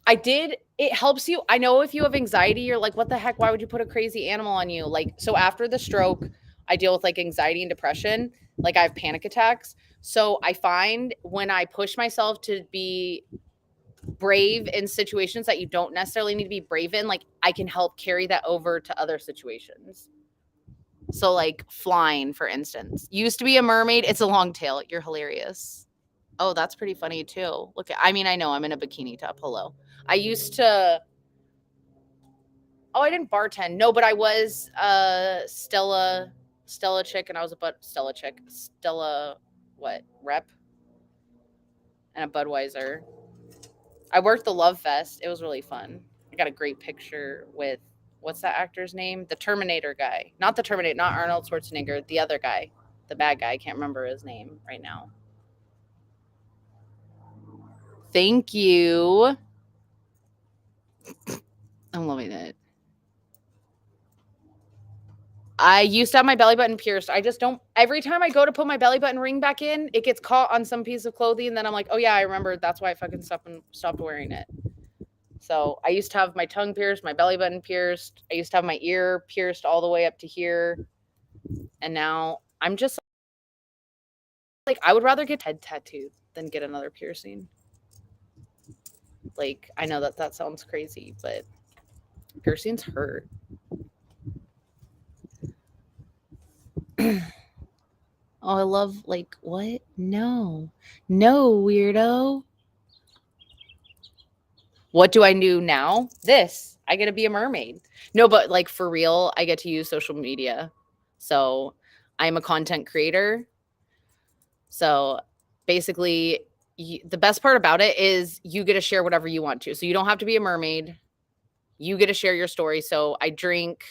I did. It helps you. I know if you have anxiety, you're like, what the heck? Why would you put a crazy animal on you? Like, so after the stroke, I deal with like anxiety and depression. Like I have panic attacks. So I find when I push myself to be brave in situations that you don't necessarily need to be brave in, like I can help carry that over to other situations. So like flying, for instance, used to be a mermaid. It's a long tail. You're hilarious. Oh, that's pretty funny too. Look, I mean, I know I'm in a bikini top. Hello. I used to. Oh, I didn't bartend. No, but I was Stella chick, and I was a Stella chick. Stella, what rep? And a Budweiser. I worked the Love Fest. It was really fun. I got a great picture with what's that actor's name? The Terminator guy. Not the Terminator, not Arnold Schwarzenegger. The other guy, the bad guy. I can't remember his name right now. Thank you. I'm loving it. I used to have my belly button pierced. I just don't. Every time I go to put my belly button ring back in, it gets caught on some piece of clothing. And then I'm like, oh, yeah, I remember. That's why I fucking stopped wearing it. So I used to have my tongue pierced, my belly button pierced. I used to have my ear pierced all the way up to here. And now I'm just like, I would rather get head tattooed than get another piercing. Like, I know that sounds crazy, but piercings hurt. Oh, I love, like, what? No, weirdo. What do I do now? This. I get to be a mermaid. No, but like for real, I get to use social media. So I'm a content creator. So basically, the best part about it is you get to share whatever you want to. So you don't have to be a mermaid. You get to share your story. So I drink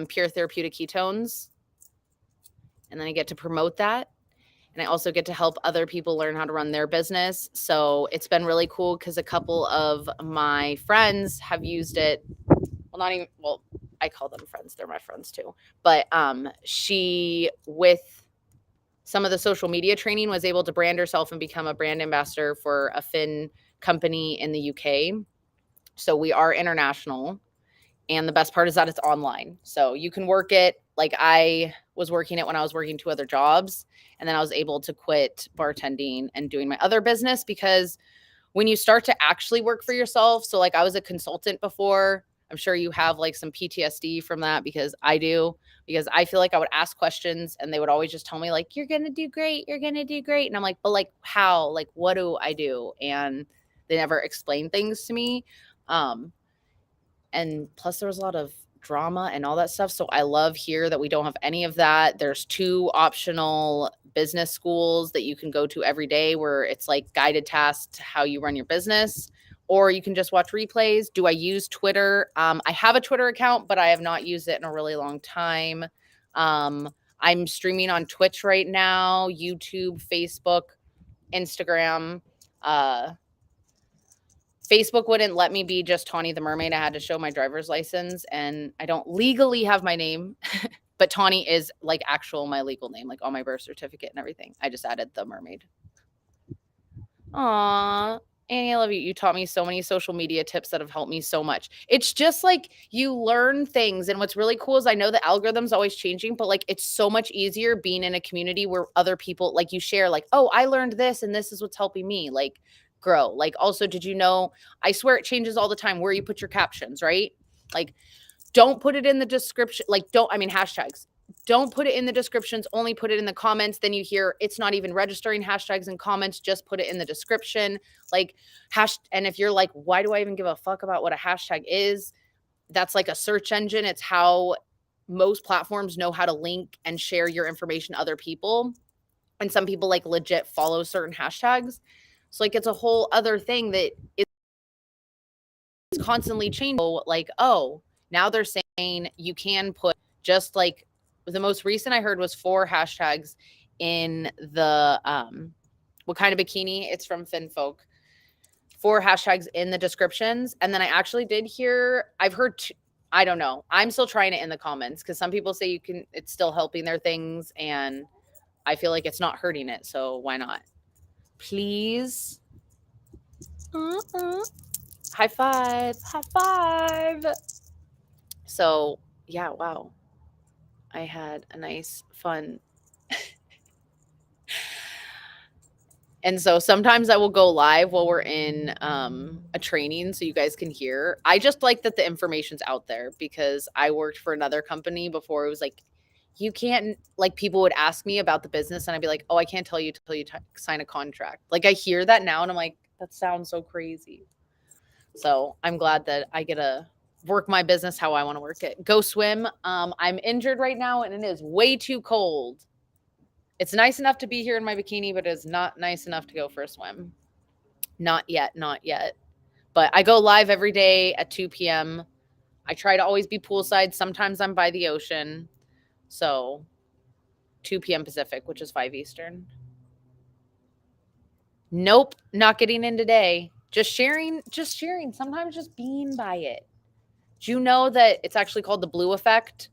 pure therapeutic ketones, and then I get to promote that. And I also get to help other people learn how to run their business. So it's been really cool because a couple of my friends have used it. Well, I call them friends. They're my friends too. But she, with some of the social media training, was able to brand herself and become a brand ambassador for a Finn company in the UK. So we are international. And the best part is that it's online. So you can work it. Like I was working it when I was working 2 other jobs. And then I was able to quit bartending and doing my other business because when you start to actually work for yourself, so like I was a consultant before, I'm sure you have like some PTSD from that because I do. Because I feel like I would ask questions and they would always just tell me, like, you're going to do great. You're going to do great. And I'm like, but like, how? Like, what do I do? And they never explain things to me. Um, and plus there was a lot of drama and all that stuff. So I love here that we don't have any of that. There's 2 optional business schools that you can go to every day where it's like guided tasks to how you run your business, or you can just watch replays. Do I use Twitter? I have a Twitter account, but I have not used it in a really long time. I'm streaming on Twitch right now, YouTube, Facebook, Instagram. Uh, Facebook wouldn't let me be just Tawny the Mermaid. I had to show my driver's license, and I don't legally have my name, but Tawny is like actual my legal name, like on my birth certificate and everything. I just added the mermaid. Aw, Annie, I love you. You taught me so many social media tips that have helped me so much. It's just like you learn things. And what's really cool is I know the algorithm's always changing, but like it's so much easier being in a community where other people like you share, like, oh, I learned this and this is what's helping me like grow. Like, also, did you know? I swear it changes all the time where you put your captions, right? Like, don't put it in the description. Like, hashtags. Don't put it in the descriptions, only put it in the comments. Then you hear it's not even registering hashtags and comments, just put it in the description. Like, and if you're like, why do I even give a fuck about what a hashtag is? That's like a search engine. It's how most platforms know how to link and share your information to other people. And some people like legit follow certain hashtags. So like it's a whole other thing that is constantly changing. Like, oh, now they're saying you can put just like the most recent I heard was 4 hashtags in the what kind of bikini. It's from Finfolk. 4 hashtags in the descriptions. And then I actually did hear, I've heard, I don't know. I'm still trying it in the comments because some people say you can, it's still helping their things. And I feel like it's not hurting it. So why not? Please. High five. High five. So yeah, wow. I had a nice, fun. And so sometimes I will go live while we're in a training so you guys can hear. I just like that the information's out there because I worked for another company before. It was like, you can't, like, people would ask me about the business and I'd be like, oh, I can't tell you till you sign a contract. Like, I hear that now and I'm like, that sounds so crazy. So I'm glad that I get to work my business how I want to work it. Go swim. I'm injured right now and it is way too cold. It's nice enough to be here in my bikini, but it's not nice enough to go for a swim. Not yet, not yet. But I go live every day at 2 p.m. I try to always be poolside. Sometimes I'm by the ocean. So 2 p.m. Pacific, which is 5 Eastern. Nope, not getting in today. Just sharing, sometimes just being by it. Do you know that it's actually called the blue effect?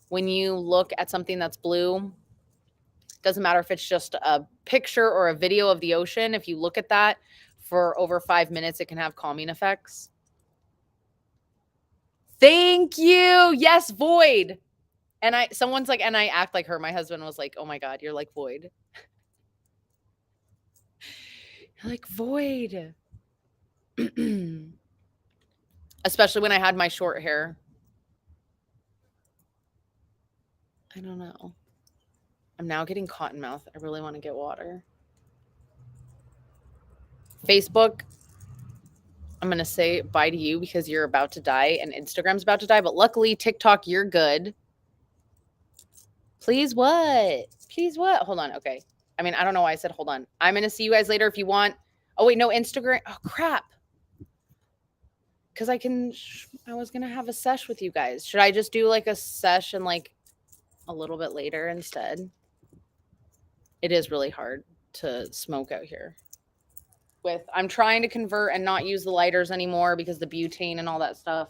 When you look at something that's blue, doesn't matter if it's just a picture or a video of the ocean. If you look at that for over 5 minutes, it can have calming effects. Thank you. Yes, Void. And someone's like, and I act like her. My husband was like, oh my God, you're like Void. You're like Void. Especially when I had my short hair. I don't know. I'm now getting cotton mouth. I really want to get water. Facebook, I'm going to say bye to you because you're about to die and Instagram's about to die. But luckily, TikTok, you're good. Please what? Please what? Hold on. Okay. I mean, I don't know why I said hold on. I'm going to see you guys later if you want. Oh, wait, no, Instagram. Oh, crap. Because I was going to have a sesh with you guys. Should I just do like a session like a little bit later instead? It is really hard to smoke out here. I'm trying to convert and not use the lighters anymore because the butane and all that stuff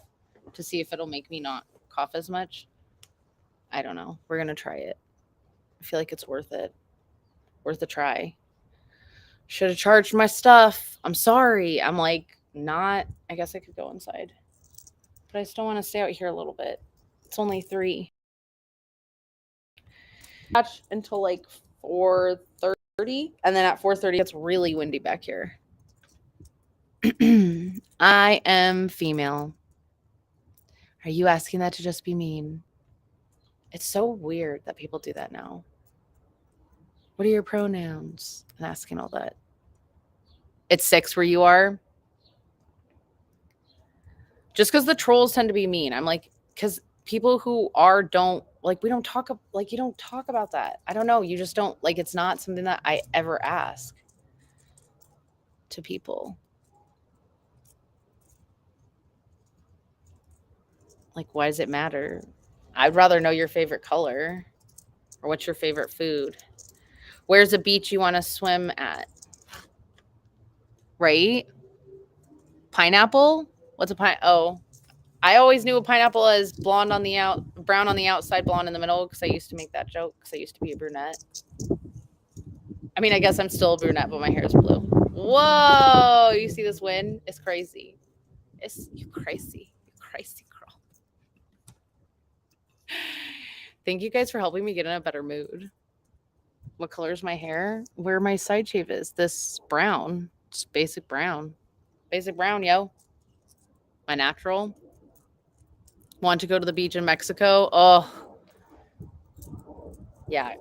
to see if it'll make me not cough as much. I don't know. We're going to try it. I feel like it's worth it. Worth a try. Should have charged my stuff. I'm sorry. I'm like, not. I guess I could go inside. But I still want to stay out here a little bit. It's only 3. Watch until like 4:30. And then at 4:30, it's really windy back here. I am female. Are you asking that to just be mean? It's so weird that people do that now. What are your pronouns? And asking all that. It's 6 where you are. Just because the trolls tend to be mean. I'm like, because people who are don't like we don't talk like you don't talk about that. I don't know. You just don't like it's not something that I ever ask to people. Like, why does it matter? I'd rather know your favorite color or what's your favorite food. Where's a beach you want to swim at? Right? Pineapple? What's a pine? Oh, I always knew a pineapple as blonde on the brown on the outside, blonde in the middle because I used to make that joke because I used to be a brunette. I mean, I guess I'm still a brunette, but my hair is blue. Whoa! You see this wind? It's crazy. It's you crazy. You crazy girl. Thank you guys for helping me get in a better mood. What color is my hair? Where my side shave is? This brown. Just basic brown. Basic brown, yo. My natural. Want to go to the beach in Mexico? Oh, yeah.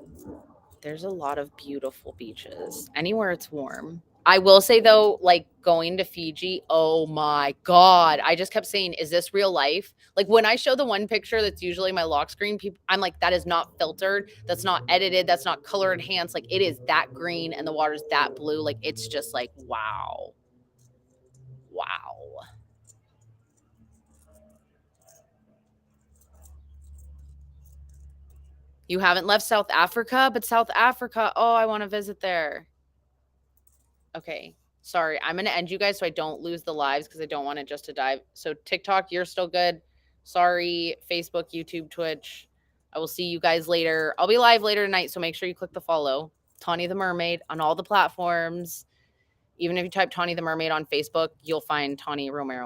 There's a lot of beautiful beaches. Anywhere it's warm. I will say though, like going to Fiji, oh my God. I just kept saying, is this real life? Like when I show the one picture that's usually my lock screen, people I'm like, that is not filtered, that's not edited, that's not color enhanced. Like it is that green and the water's that blue. Like it's just like, wow. Wow. You haven't left South Africa, but South Africa, oh, I want to visit there. Okay. Sorry. I'm going to end you guys so I don't lose the lives because I don't want it just to die. So, TikTok, you're still good. Sorry. Facebook, YouTube, Twitch. I will see you guys later. I'll be live later tonight, so make sure you click the follow. Tawny the Mermaid on all the platforms. Even if you type Tawny the Mermaid on Facebook, you'll find Tawny Romero